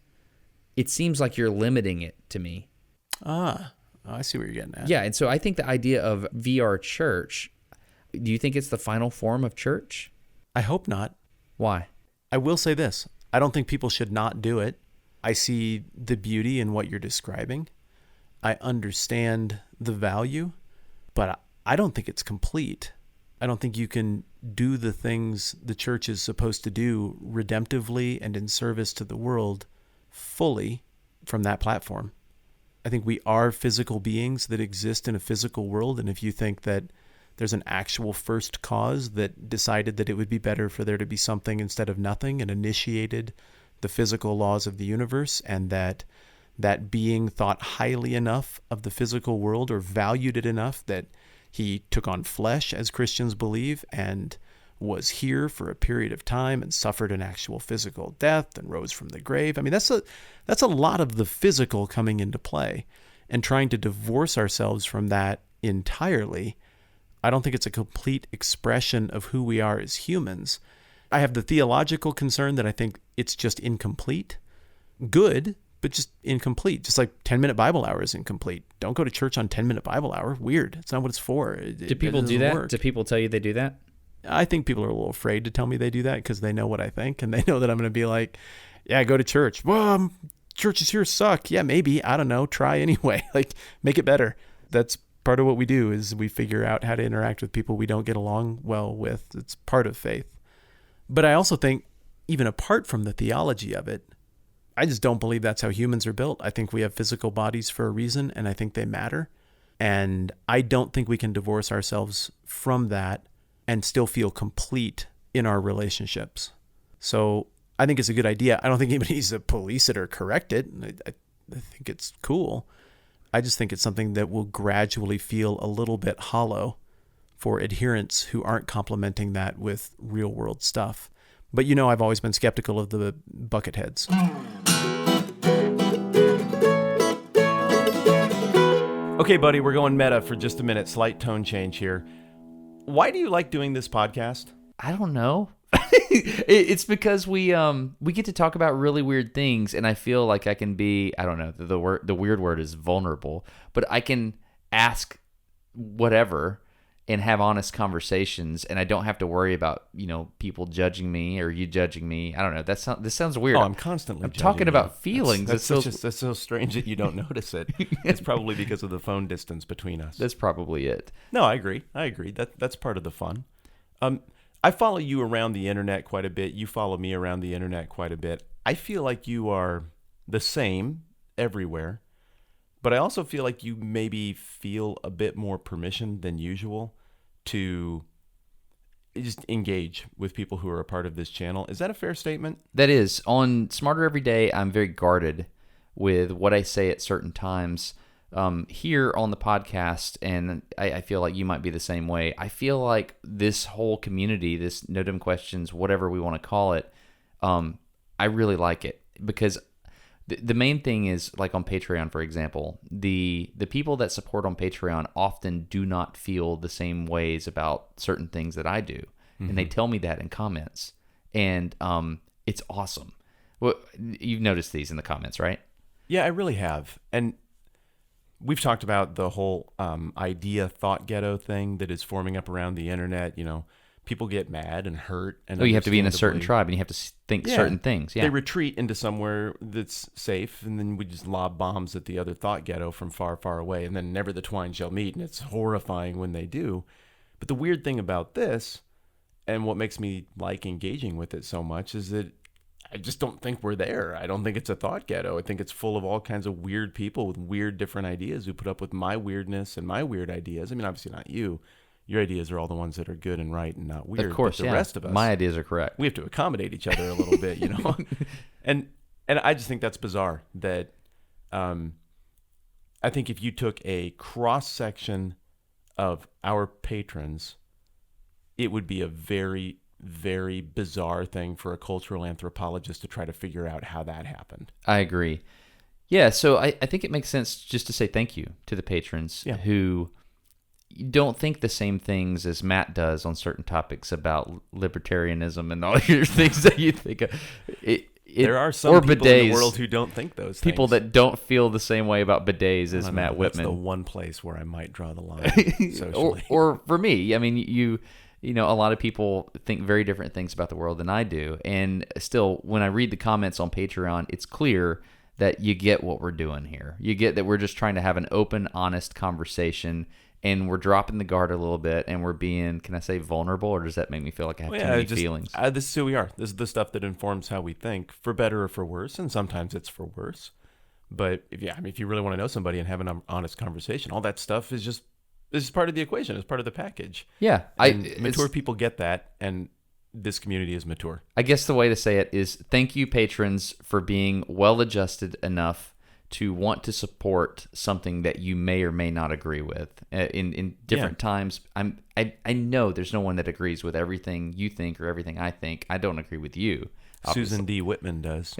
it seems like you're limiting it to me. I see where you're getting at. Yeah, and so I think the idea of VR church, do you think it's the final form of church? I hope not. Why? I will say this. I don't think people should not do it. I see the beauty in what you're describing. I understand the value, but I don't think it's complete. I don't think you can do the things the church is supposed to do redemptively and in service to the world fully from that platform. I think we are physical beings that exist in a physical world, and if you think that there's an actual first cause that decided that it would be better for there to be something instead of nothing and initiated the physical laws of the universe, and that being thought highly enough of the physical world or valued it enough that he took on flesh, as Christians believe, and was here for a period of time and suffered an actual physical death and rose from the grave. I mean, that's a lot of the physical coming into play, and trying to divorce ourselves from that entirely, I don't think it's a complete expression of who we are as humans. I have the theological concern that I think it's just incomplete. Good, but just incomplete. Just like 10-minute Bible hour is incomplete. Don't go to church on 10-minute Bible hour. Weird. It's not what it's for. Do people do that? Do people tell you they do that? I think people are a little afraid to tell me they do that because they know what I think, and they know that I'm going to be like, yeah, go to church. Well, churches here suck. Yeah, maybe. I don't know. Try anyway. Like, make it better. That's part of what we do, is we figure out how to interact with people we don't get along well with. It's part of faith. But I also think, even apart from the theology of it, I just don't believe that's how humans are built. I think we have physical bodies for a reason, and I think they matter. And I don't think we can divorce ourselves from that and still feel complete in our relationships. So I think it's a good idea. I don't think anybody needs to police it or correct it. I think it's cool. I just think it's something that will gradually feel a little bit hollow for adherents who aren't complementing that with real world stuff. But I've always been skeptical of the bucket heads. Okay, buddy, we're going meta for just a minute. Slight tone change here. Why do you like doing this podcast? I don't know. It's because we get to talk about really weird things, and I feel like I can be, I don't know, the weird word is vulnerable, but I can ask whatever and have honest conversations, and I don't have to worry about, people judging me or you judging me. I don't know. This sounds weird. Oh, I'm constantly I'm talking about feelings. That's so strange that you don't notice it. It's probably because of the phone distance between us. That's probably it. No, I agree. That's part of the fun. I follow you around the internet quite a bit. You follow me around the internet quite a bit. I feel like you are the same everywhere, but I also feel like you maybe feel a bit more permission than usual to just engage with people who are a part of this channel. Is that a fair statement? That is. On Smarter Every Day, I'm very guarded with what I say at certain times. Here on the podcast, and I feel like you might be the same way, I feel like this whole community, this No Dumb Questions, whatever we want to call it, I really like it, because the main thing is, like on Patreon, for example, the people that support on Patreon often do not feel the same ways about certain things that I do. Mm-hmm. And they tell me that in comments. And it's awesome. Well, you've noticed these in the comments, right? Yeah, I really have. And we've talked about the whole idea thought ghetto thing that is forming up around the internet. People get mad and hurt. And you have to be in a certain tribe, and you have to think certain things. Yeah. They retreat into somewhere that's safe, and then we just lob bombs at the other thought ghetto from far, far away, and then never the twine shall meet, and it's horrifying when they do. But the weird thing about this, and what makes me like engaging with it so much, is that I just don't think we're there. I don't think it's a thought ghetto. I think it's full of all kinds of weird people with weird different ideas who put up with my weirdness and my weird ideas. I mean, obviously not you. Your ideas are all the ones that are good and right and not weird. Of course, but the rest of us, my ideas are correct. We have to accommodate each other a little bit, And I just think that's bizarre. That I think if you took a cross section of our patrons, it would be a very, very bizarre thing for a cultural anthropologist to try to figure out how that happened. I agree. Yeah, so I think it makes sense just to say thank you to the patrons who don't think the same things as Matt does on certain topics about libertarianism and all your things that you think of. There are some people in the world who don't think those people things. That don't feel the same way about bidets as Matt Whitman. That's the one place where I might draw the line socially. or for me, I mean, you know, a lot of people think very different things about the world than I do. And still, when I read the comments on Patreon, it's clear that you get what we're doing here. You get that we're just trying to have an open, honest conversation, and we're dropping the guard a little bit, and we're being, can I say vulnerable, or does that make me feel like I have too many feelings? This is who we are. This is the stuff that informs how we think, for better or for worse, and sometimes it's for worse. But if you really want to know somebody and have an honest conversation, all that stuff is just This is part of the equation. It's part of the package. Yeah. Mature people get that, and this community is mature. I guess the way to say it is thank you, patrons, for being well-adjusted enough to want to support something that you may or may not agree with. In different times, I know there's no one that agrees with everything you think or everything I think. I don't agree with you. Obviously. Susan D. Whitman does.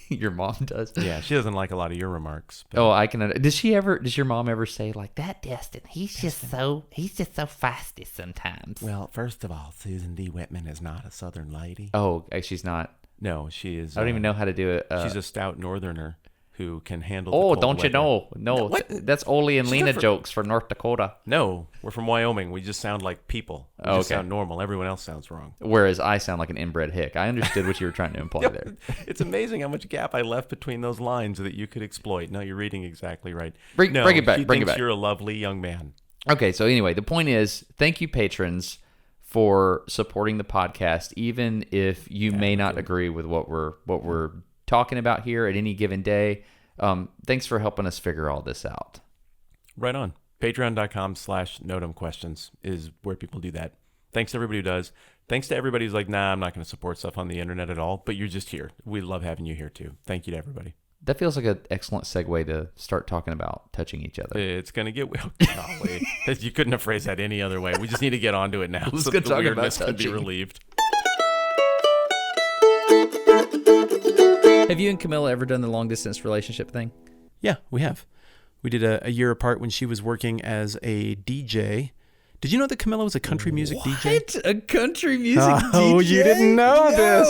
Your mom does? Yeah, she doesn't like a lot of your remarks. But. Oh, I can. Does your mom ever say like that, Destin? He's just so feisty sometimes. Well, first of all, Susan D. Whitman is not a Southern lady. Oh, she's not. No, she is. I don't even know how to do it. She's a stout Northerner who can handle. Oh, the cold don't weather. you know? No, that's Ole and Lena jokes from North Dakota. No, we're from Wyoming. We just sound like people. We just sound normal. Everyone else sounds wrong. Whereas I sound like an inbred hick. I understood what you were trying to imply there. It's amazing how much gap I left between those lines that you could exploit. No, you're reading exactly right. Bring it back. He Bring it thinks back. You're a lovely young man. Okay, so anyway, the point is, thank you, patrons, for supporting the podcast, even if you may not agree with what we're talking about here at any given day. Thanks for helping us figure all this out. Right on. Patreon.com/NotumQuestions is where people do that. Thanks to everybody who does. Thanks to everybody who's like, nah, I'm not going to support stuff on the internet at all, but you're just here. We love having you here too. Thank you to everybody. That feels like an excellent segue to start talking about touching each other. It's going to get... Oh, golly. You couldn't have phrased that any other way. We just need to get onto it now. Let's so get the talking weirdness about can be touching. relieved. Have you and Camilla ever done the long-distance relationship thing? Yeah, we have. We did a year apart when she was working as a DJ. Did you know that Camilla was a country music DJ? What? A country music DJ? Oh, you didn't know this.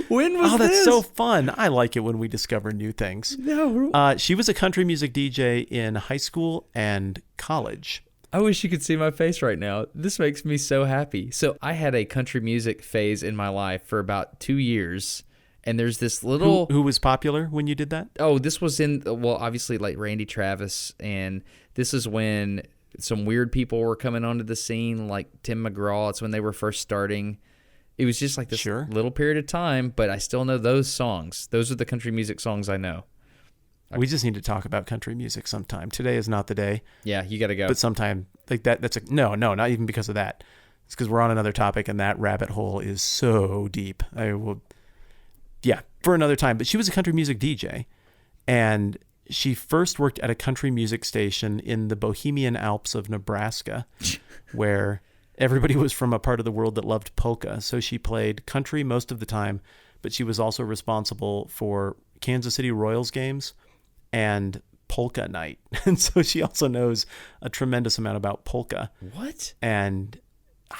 When was this? Oh, that's so fun. I like it when we discover new things. No. She was a country music DJ in high school and college. I wish you could see my face right now. This makes me so happy. So I had a country music phase in my life for about 2 years. And there's this little... Who was popular when you did that? Oh, this was obviously like Randy Travis. And this is when some weird people were coming onto the scene, like Tim McGraw. It's when they were first starting. It was just like this little period of time, but I still know those songs. Those are the country music songs I know. We just need to talk about country music sometime. Today is not the day. Yeah, you got to go. But sometime like that. No, not even because of that. It's because we're on another topic, and that rabbit hole is so deep. Yeah, for another time. But she was a country music DJ, and she first worked at a country music station in the Bohemian Alps of Nebraska, where everybody was from a part of the world that loved polka. So she played country most of the time, but she was also responsible for Kansas City Royals games and polka night. And so she also knows a tremendous amount about polka. What? And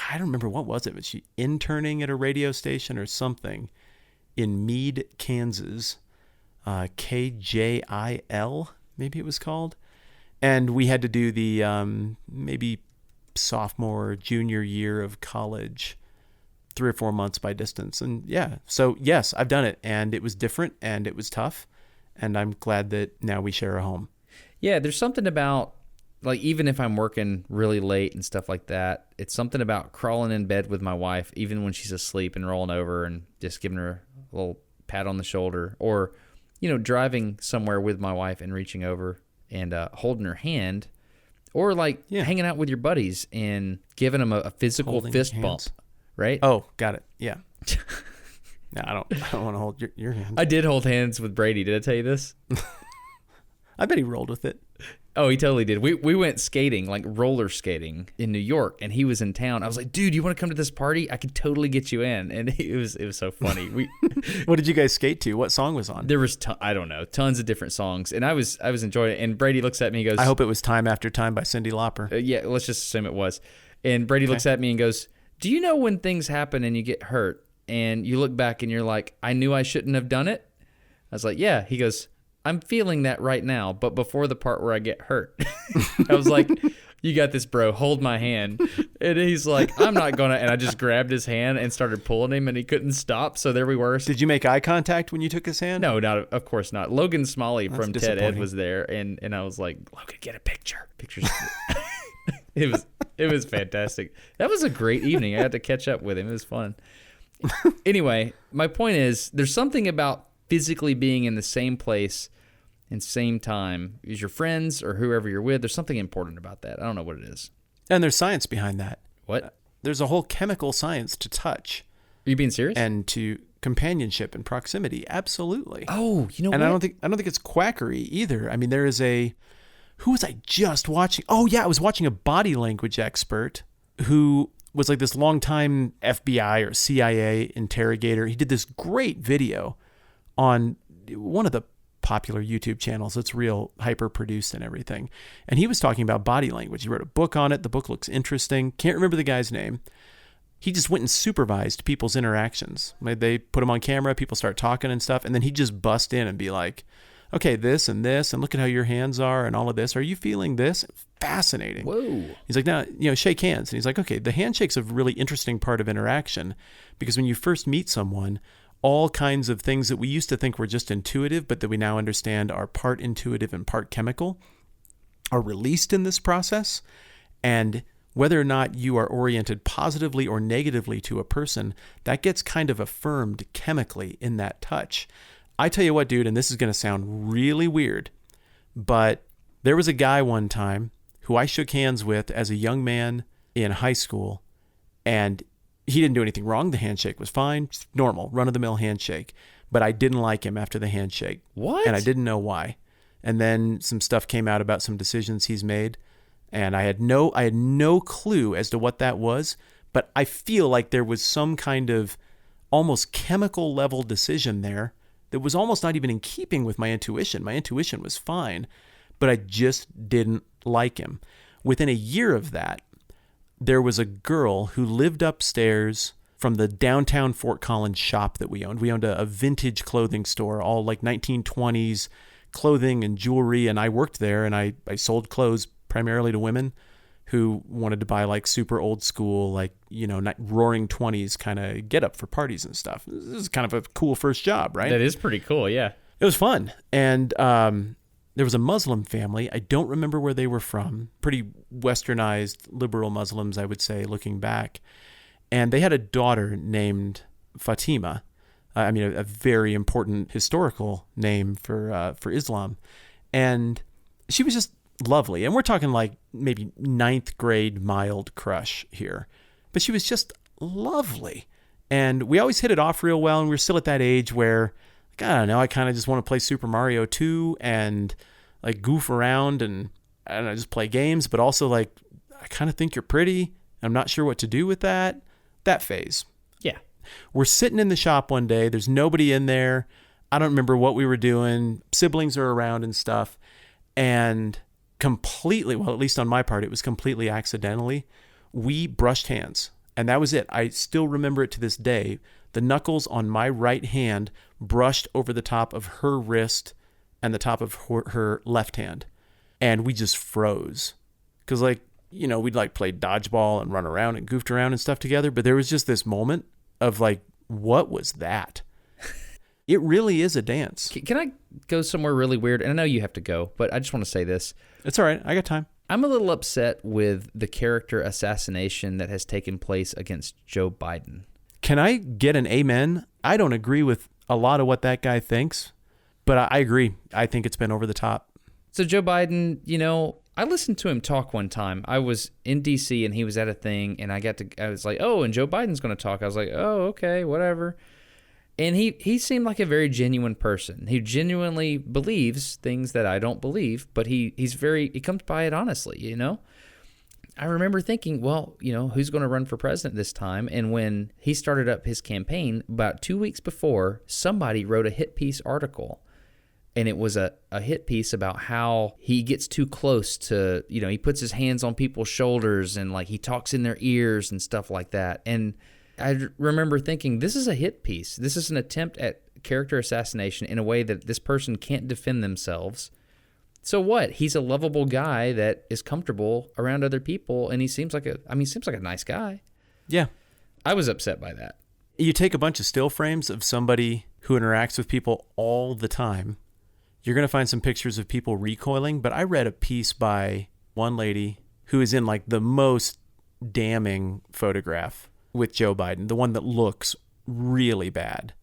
I don't remember what was it, but she interning at a radio station or something in Meade, Kansas, KJIL, maybe it was called. And we had to do the maybe sophomore, junior year of college, 3 or 4 months by distance. And yeah, so yes, I've done it, and it was different and it was tough. And I'm glad that now we share a home. Yeah, there's something about, like, even if I'm working really late and stuff like that, it's something about crawling in bed with my wife, even when she's asleep, and rolling over and just giving her a little pat on the shoulder, or, driving somewhere with my wife and reaching over and holding her hand, or like hanging out with your buddies and giving them a physical Holding fist hands. bump, right? Oh, got it. Yeah. No, I don't want to hold your hand. I did hold hands with Brady. Did I tell you this? I bet he rolled with it. Oh, he totally did. We went skating, like roller skating in New York, and he was in town. I was like, dude, you want to come to this party? I could totally get you in. And it was so funny. What did you guys skate to? What song was on? There was, I don't know, tons of different songs. And I was enjoying it. And Brady looks at me and goes, I hope it was Time After Time by Cyndi Lauper. Yeah, let's just assume it was. And Brady looks at me and goes, do you know when things happen and you get hurt and you look back and you're like, I knew I shouldn't have done it? I was like, yeah. He goes, I'm feeling that right now, but before the part where I get hurt. I was like, you got this, bro. Hold my hand. And he's like, I'm not going to. And I just grabbed his hand and started pulling him, and he couldn't stop. So there we were. Did you make eye contact when you took his hand? No, of course not. Logan Smalley from Ted Ed disappointing. was there, and I was like, Logan, get a picture. Pictures. It was fantastic. That was a great evening. I had to catch up with him. It was fun. Anyway, my point is, there's something about physically being in the same place and same time as your friends or whoever you're with. There's something important about that. I don't know what it is. And there's science behind that. What? There's a whole chemical science to touch. Are you being serious? And to companionship and proximity. Absolutely. Oh, you know and what? I don't think it's quackery either. I mean, there is who was I just watching? Oh yeah, I was watching a body language expert who was like this longtime FBI or CIA interrogator. He did this great video on one of the popular YouTube channels. It's real hyper produced and everything. And he was talking about body language. He wrote a book on it. The book looks interesting. Can't remember the guy's name. He just went and supervised people's interactions. They put him on camera, people start talking and stuff, and then he'd just bust in and be like, okay, this, and look at how your hands are and all of this. Are you feeling this? Fascinating. Whoa. He's like, now, shake hands. And he's like, okay, the handshake's a really interesting part of interaction because when you first meet someone, all kinds of things that we used to think were just intuitive, but that we now understand are part intuitive and part chemical, are released in this process. And whether or not you are oriented positively or negatively to a person, that gets kind of affirmed chemically in that touch. I tell you what, dude, and this is going to sound really weird, but there was a guy one time who I shook hands with as a young man in high school, and he didn't do anything wrong. The handshake was fine, just normal, run-of-the-mill handshake, but I didn't like him after the handshake. What? And I didn't know why. And then some stuff came out about some decisions he's made, and I had no clue as to what that was, but I feel like there was some kind of almost chemical level decision there that was almost not even in keeping with my intuition. My intuition was fine, but I just didn't like him. Within a year of that, there was a girl who lived upstairs from the downtown Fort Collins shop that we owned. We owned a vintage clothing store, all like 1920s clothing and jewelry, and I worked there, and I sold clothes primarily to women who wanted to buy like super old school, like, roaring 20s kind of get up for parties and stuff. This is kind of a cool first job, right? That is pretty cool, yeah. It was fun. And there was a Muslim family. I don't remember where they were from. Pretty westernized, liberal Muslims, I would say, looking back. And they had a daughter named Fatima. A very important historical name for Islam. And she was just lovely. And we're talking like maybe 9th grade mild crush here. But she was just lovely. And we always hit it off real well. And we were still at that age where, like, I don't know, I kind of just want to play Super Mario 2 and like goof around and I don't know, just play games. But also like, I kind of think you're pretty. I'm not sure what to do with that. That phase. Yeah. We're sitting in the shop one day. There's nobody in there. I don't remember what we were doing. Siblings are around and stuff. And completely, well, at least on my part, it was completely accidentally, we brushed hands. And that was it. I still remember it to this day. The knuckles on my right hand brushed over the top of her wrist and the top of her left hand. And we just froze. Because we'd like play dodgeball and run around and goofed around and stuff together. But there was just this moment of like, what was that? It really is a dance. Can I go somewhere really weird? And I know you have to go, but I just want to say this. It's all right. I got time. I'm a little upset with the character assassination that has taken place against Joe Biden. Can I get an amen? I don't agree with a lot of what that guy thinks, but I agree. I think it's been over the top. So Joe Biden, I listened to him talk one time. I was in D.C. and he was at a thing, and I was like, oh, and Joe Biden's going to talk. I was like, oh, okay, whatever. And he seemed like a very genuine person. He genuinely believes things that I don't believe, but he comes by it honestly, I remember thinking, well, who's going to run for president this time? And when he started up his campaign, about 2 weeks before, somebody wrote a hit piece article. And it was a hit piece about how he gets too close to, he puts his hands on people's shoulders and like he talks in their ears and stuff like that. And I remember thinking, this is a hit piece. This is an attempt at character assassination in a way that this person can't defend themselves. So what? He's a lovable guy that is comfortable around other people, and he seems like a nice guy. Yeah. I was upset by that. You take a bunch of still frames of somebody who interacts with people all the time. You're going to find some pictures of people recoiling, but I read a piece by one lady who is in like the most damning photograph with Joe Biden, the one that looks really bad.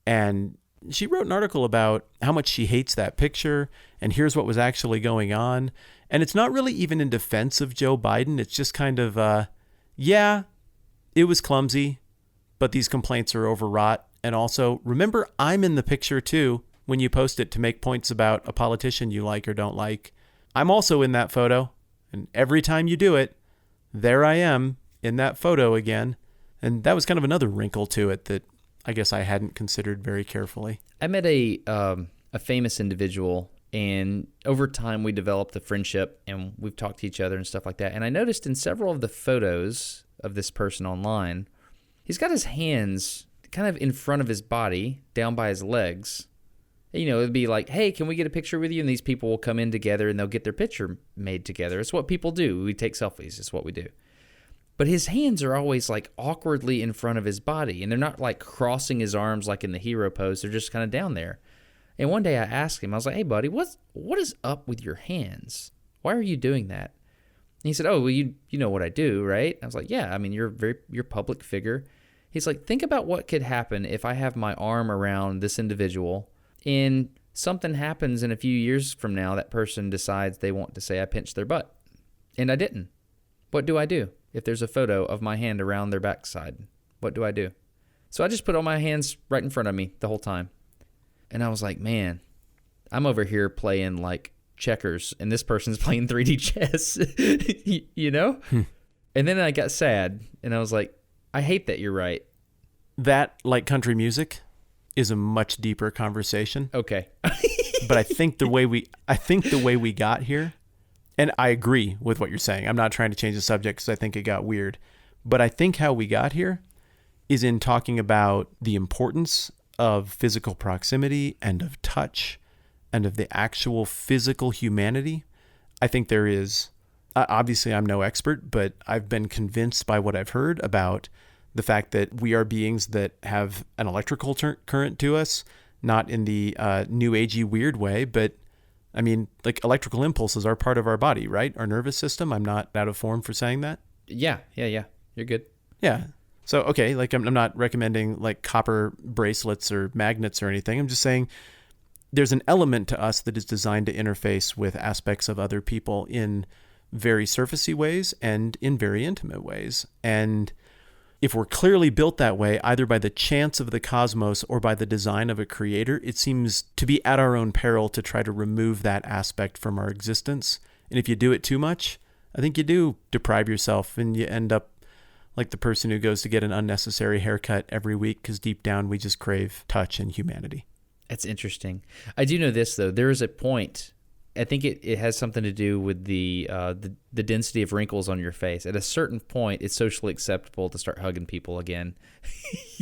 And She wrote an article about how much she hates that picture, and here's what was actually going on. And it's not really even in defense of Joe Biden. It's just kind of, yeah, it was clumsy, but these complaints are overwrought. And also, remember, I'm in the picture too when you post it to make points about a politician you like or don't like. I'm also in that photo. And every time you do it, there I am in that photo again. And that was kind of another wrinkle to it that I guess I hadn't considered very carefully. I met a famous individual, and over time we developed a friendship, and we've talked to each other and stuff like that. And I noticed in several of the photos of this person online, he's got his hands kind of in front of his body, down by his legs. You know, it'd be like, hey, can we get a picture with you? And these people will come in together and they'll get their picture made together. It's what people do. We take selfies. It's what we do. But his hands are always like awkwardly in front of his body, and they're not like crossing his arms like in the hero pose. They're just kind of down there. And one day I asked him, I was like, hey, buddy, what is up with your hands? Why are you doing that? And he said, oh, well, you know what I do, right? I was like, yeah, I mean, you're a public figure. He's like, think about what could happen if I have my arm around this individual and something happens in a few years from now, that person decides they want to say I pinched their butt. And I didn't. What do I do? If there's a photo of my hand around their backside, what do I do? So I just put all my hands right in front of me the whole time. And I was like, man, I'm over here playing like checkers, and this person's playing 3D chess, you know? And then I got sad, and I was like, I hate that you're right. That, like country music, is a much deeper conversation. Okay. But I think the way we got here, and I agree with what you're saying. I'm not trying to change the subject because I think it got weird. But I think how we got here is in talking about the importance of physical proximity and of touch and of the actual physical humanity. I think there is, obviously I'm no expert, but I've been convinced by what I've heard about the fact that we are beings that have an electrical current to us, not in the new agey weird way, but I mean, like electrical impulses are part of our body, right? Our nervous system. I'm not out of form for saying that. Yeah. You're good. Yeah. So, okay, like I'm not recommending like copper bracelets or magnets or anything. I'm just saying there's an element to us that is designed to interface with aspects of other people in very surfacey ways and in very intimate ways. And if we're clearly built that way, either by the chance of the cosmos or by the design of a creator, it seems to be at our own peril to try to remove that aspect from our existence. And if you do it too much, I think you do deprive yourself, and you end up like the person who goes to get an unnecessary haircut every week because deep down we just crave touch and humanity. That's interesting. I do know this, though. There is a point. I think it has something to do with the density of wrinkles on your face. At a certain point, it's socially acceptable to start hugging people again.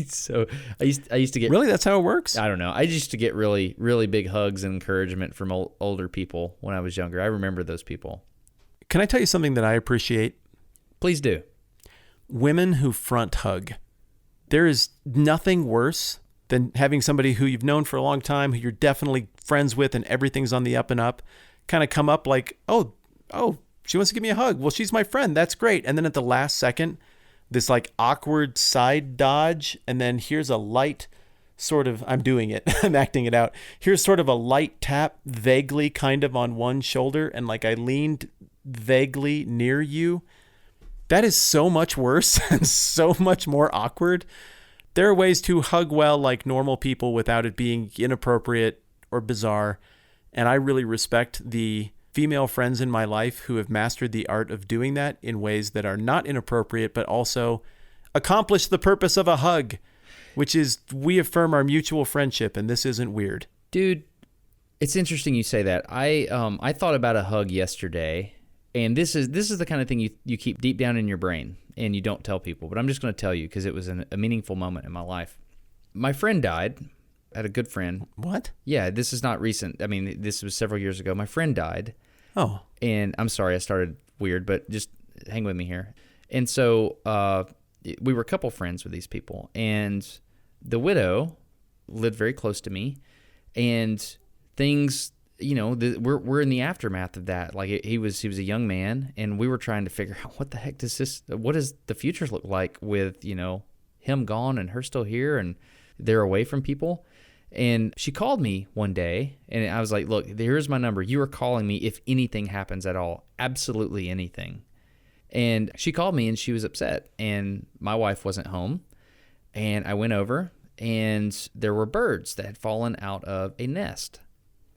So I used to get... Really? That's how it works? I don't know. I used to get really, really big hugs and encouragement from older people when I was younger. I remember those people. Can I tell you something that I appreciate? Please do. Women who front hug. There is nothing worse than having somebody who you've known for a long time, who you're definitely friends with and everything's on the up and up, kind of come up like, oh, she wants to give me a hug. Well, she's my friend. That's great. And then at the last second, this like awkward side dodge. And then here's a light sort of, I'm doing it. I'm acting it out. Here's sort of a light tap vaguely kind of on one shoulder. And like I leaned vaguely near you. That is so much worse and so much more awkward. There are ways to hug well like normal people without it being inappropriate or bizarre. And I really respect the female friends in my life who have mastered the art of doing that in ways that are not inappropriate, but also accomplish the purpose of a hug, which is we affirm our mutual friendship, and this isn't weird. Dude, it's interesting you say that. I thought about a hug yesterday, and this is the kind of thing you keep deep down in your brain and you don't tell people, but I'm just going to tell you because it was a meaningful moment in my life. My friend died. I had a good friend. What? Yeah, this is not recent. I mean, this was several years ago. My friend died. Oh. And I'm sorry I started weird, but just hang with me here. And so we were a couple friends with these people, and the widow lived very close to me, and things, you know, we're in the aftermath of that. Like he was a young man, and we were trying to figure out what does the future look like with, you know, him gone and her still here, and they're away from people. And she called me one day, and I was like, look, here's my number. You are calling me if anything happens at all, absolutely anything. And she called me, and she was upset, and my wife wasn't home. And I went over, and there were birds that had fallen out of a nest.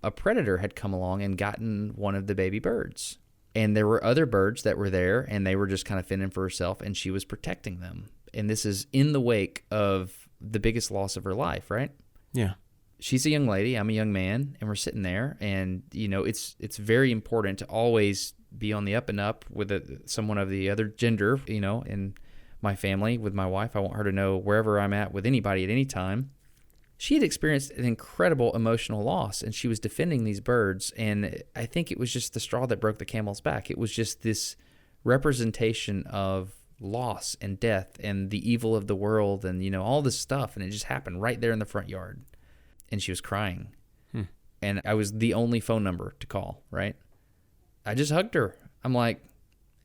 A predator had come along and gotten one of the baby birds. And there were other birds that were there, and they were just kind of fending for herself, and she was protecting them. And this is in the wake of the biggest loss of her life, right? Yeah. She's a young lady, I'm a young man, and we're sitting there, and it's very important to always be on the up and up with someone of the other gender, in my family, with my wife. I want her to know wherever I'm at with anybody at any time. She had experienced an incredible emotional loss, and she was defending these birds, and I think it was just the straw that broke the camel's back. It was just this representation of loss and death and the evil of the world and, all this stuff, and it just happened right there in the front yard. And she was crying. And I was the only phone number to call, right? I just hugged her. I'm like,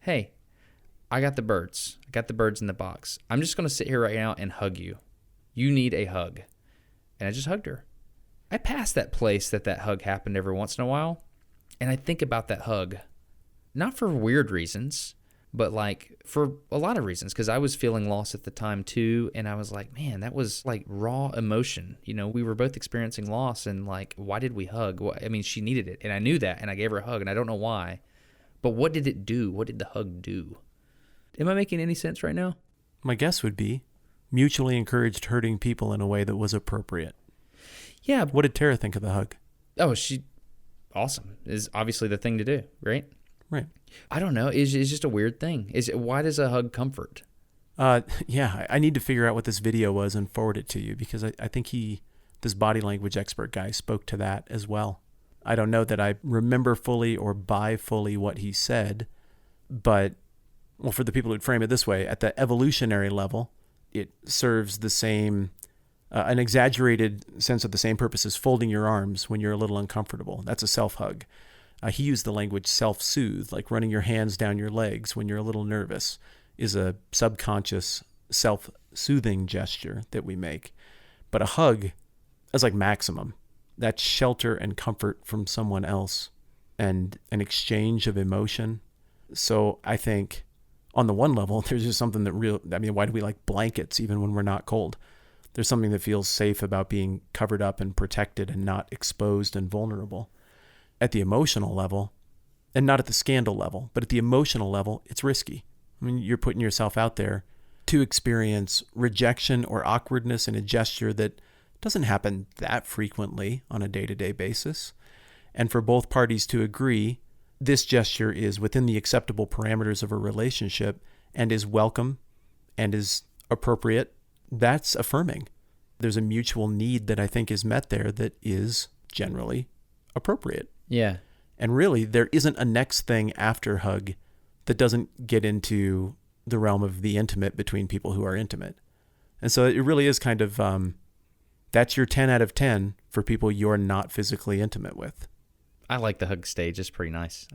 hey, I got the birds. I got the birds in the box. I'm just going to sit here right now and hug you. You need a hug. And I just hugged her. I pass that place that hug happened every once in a while, and I think about that hug, not for weird reasons, but like for a lot of reasons, because I was feeling lost at the time too, and I was like, man, that was like raw emotion. We were both experiencing loss, and like, why did we hug? Well, I mean, she needed it, and I knew that, and I gave her a hug, and I don't know why, but what did it do? What did the hug do? Am I making any sense right now? My guess would be mutually encouraged hurting people in a way that was appropriate. Yeah. What did Tara think of the hug? Oh, awesome. Is obviously the thing to do, right? Right. I don't know. It's just a weird thing. Why does a hug comfort? Yeah, I need to figure out what this video was and forward it to you, because I think this body language expert guy spoke to that as well. I don't know that I remember fully or buy fully what he said, but, well, for the people who'd frame it this way, at the evolutionary level, it serves the same, an exaggerated sense of the same purpose as folding your arms when you're a little uncomfortable. That's a self-hug. He used the language self-soothe, like running your hands down your legs when you're a little nervous is a subconscious self-soothing gesture that we make. But a hug is like maximum. That's shelter and comfort from someone else and an exchange of emotion. So I think on the one level, there's just something why do we like blankets even when we're not cold? There's something that feels safe about being covered up and protected and not exposed and vulnerable. At the emotional level, and not at the scandal level, but at the emotional level, it's risky. I mean, you're putting yourself out there to experience rejection or awkwardness in a gesture that doesn't happen that frequently on a day-to-day basis. And for both parties to agree, this gesture is within the acceptable parameters of a relationship and is welcome and is appropriate, that's affirming. There's a mutual need that I think is met there that is generally appropriate. Yeah. And really, there isn't a next thing after hug that doesn't get into the realm of the intimate between people who are intimate. And so it really is kind of, that's your 10 out of 10 for people you're not physically intimate with. I like the hug stage. It's pretty nice.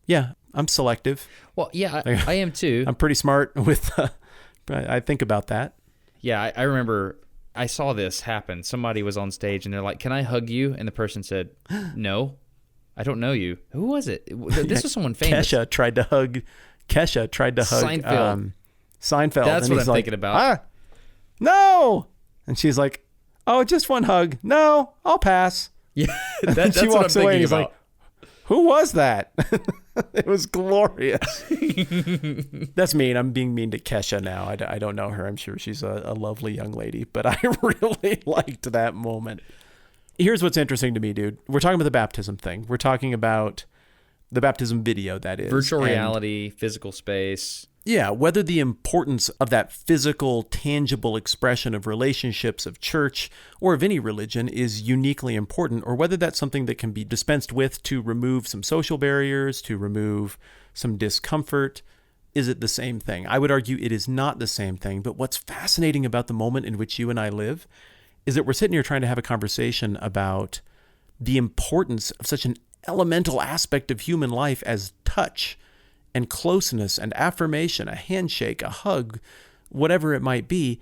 Yeah, I'm selective. Well, yeah, I am too. I'm pretty smart with, I think about that. Yeah, I remember I saw this happen. Somebody was on stage and they're like, can I hug you? And the person said, no, I don't know you. Who was it? This was someone famous. Kesha tried to hug Seinfeld. Seinfeld. That's what I'm thinking about. No. And she's like, oh, just one hug. No, I'll pass. Yeah, that's what I'm thinking about. Like, who was that? It was glorious. That's mean. I'm being mean to Kesha now. I don't know her. I'm sure she's a lovely young lady, but I really liked that moment. Here's what's interesting to me, dude. We're talking about the baptism thing. We're talking about the baptism video, that is. Virtual reality, physical space. Yeah, whether the importance of that physical, tangible expression of relationships of church or of any religion is uniquely important, or whether that's something that can be dispensed with to remove some social barriers, to remove some discomfort. Is it the same thing? I would argue it is not the same thing, but what's fascinating about the moment in which you and I live is that we're sitting here trying to have a conversation about the importance of such an elemental aspect of human life as touch and closeness and affirmation, a handshake, a hug, whatever it might be.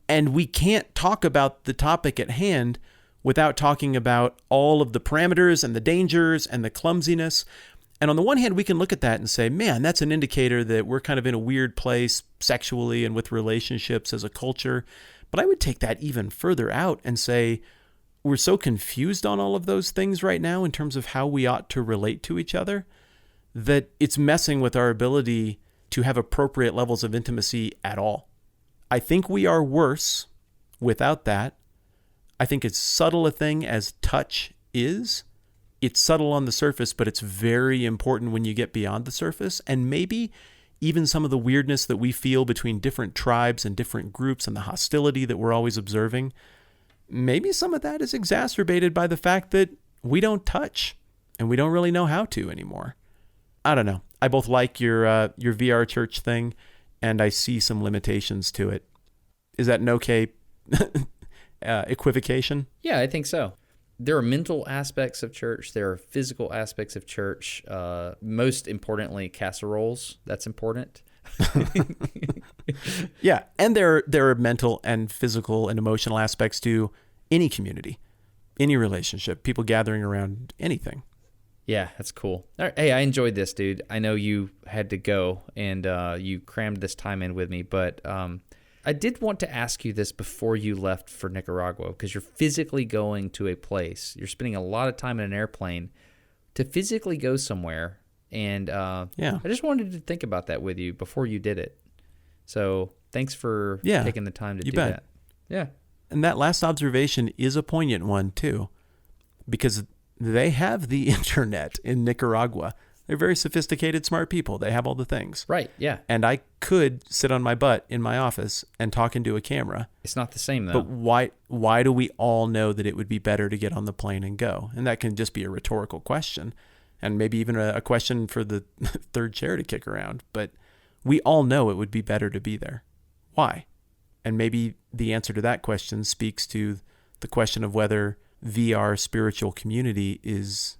And we can't talk about the topic at hand without talking about all of the parameters and the dangers and the clumsiness. And on the one hand, we can look at that and say, man, that's an indicator that we're kind of in a weird place sexually and with relationships as a culture. But I would take that even further out and say, we're so confused on all of those things right now in terms of how we ought to relate to each other that it's messing with our ability to have appropriate levels of intimacy at all. I think we are worse without that. I think it's subtle a thing as touch is. It's subtle on the surface, but it's very important when you get beyond the surface. And maybe even some of the weirdness that we feel between different tribes and different groups and the hostility that we're always observing, maybe some of that is exacerbated by the fact that we don't touch and we don't really know how to anymore. I don't know. I both like your VR church thing, and I see some limitations to it. Is that an okay equivocation? Yeah, I think so. There are mental aspects of church. There are physical aspects of church. Most importantly, casseroles. That's important. Yeah, and there are mental and physical and emotional aspects to any community, any relationship, people gathering around anything. Yeah, that's cool. All right, hey, I enjoyed this, dude. I know you had to go and you crammed this time in with me, but I did want to ask you this before you left for Nicaragua, because you're physically going to a place. You're spending a lot of time in an airplane to physically go somewhere. And I just wanted to think about that with you before you did it. So thanks for taking the time to do that. Yeah. And that last observation is a poignant one, too, because they have the internet in Nicaragua. They're very sophisticated, smart people. They have all the things. Right, yeah. And I could sit on my butt in my office and talk into a camera. It's not the same, though. But why do we all know that it would be better to get on the plane and go? And that can just be a rhetorical question, and maybe even a question for the third chair to kick around. But we all know it would be better to be there. Why? And maybe the answer to that question speaks to the question of whether VR spiritual community is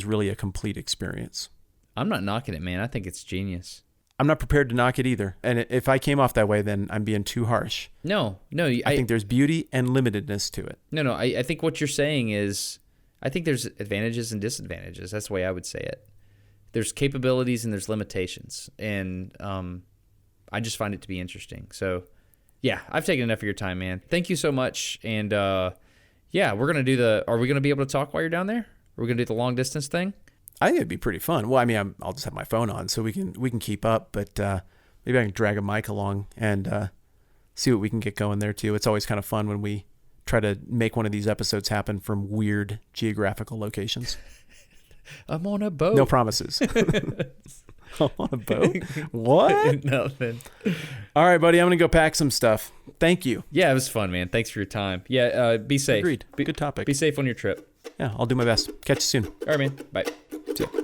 really a complete experience. I'm not knocking it, man. I think it's genius. I'm not prepared to knock it either. And if I came off that way, then I'm being too harsh. No. I think there's beauty and limitedness to it. No. I think what you're saying is, I think there's advantages and disadvantages. That's the way I would say it. There's capabilities and there's limitations. And I just find it to be interesting. So, yeah, I've taken enough of your time, man. Thank you so much. And, we're going to are we going to be able to talk while you're down there? Are we going to do the long distance thing? I think it'd be pretty fun. Well, I mean, I'll just have my phone on so we can keep up, but maybe I can drag a mic along and see what we can get going there too. It's always kind of fun when we try to make one of these episodes happen from weird geographical locations. I'm on a boat. No promises. I'm on a boat? What? Nothing. All right, buddy. I'm going to go pack some stuff. Thank you. Yeah, it was fun, man. Thanks for your time. Yeah, be safe. Agreed. Good topic. Be safe on your trip. Yeah, I'll do my best. Catch you soon. All right, man. Bye. See ya.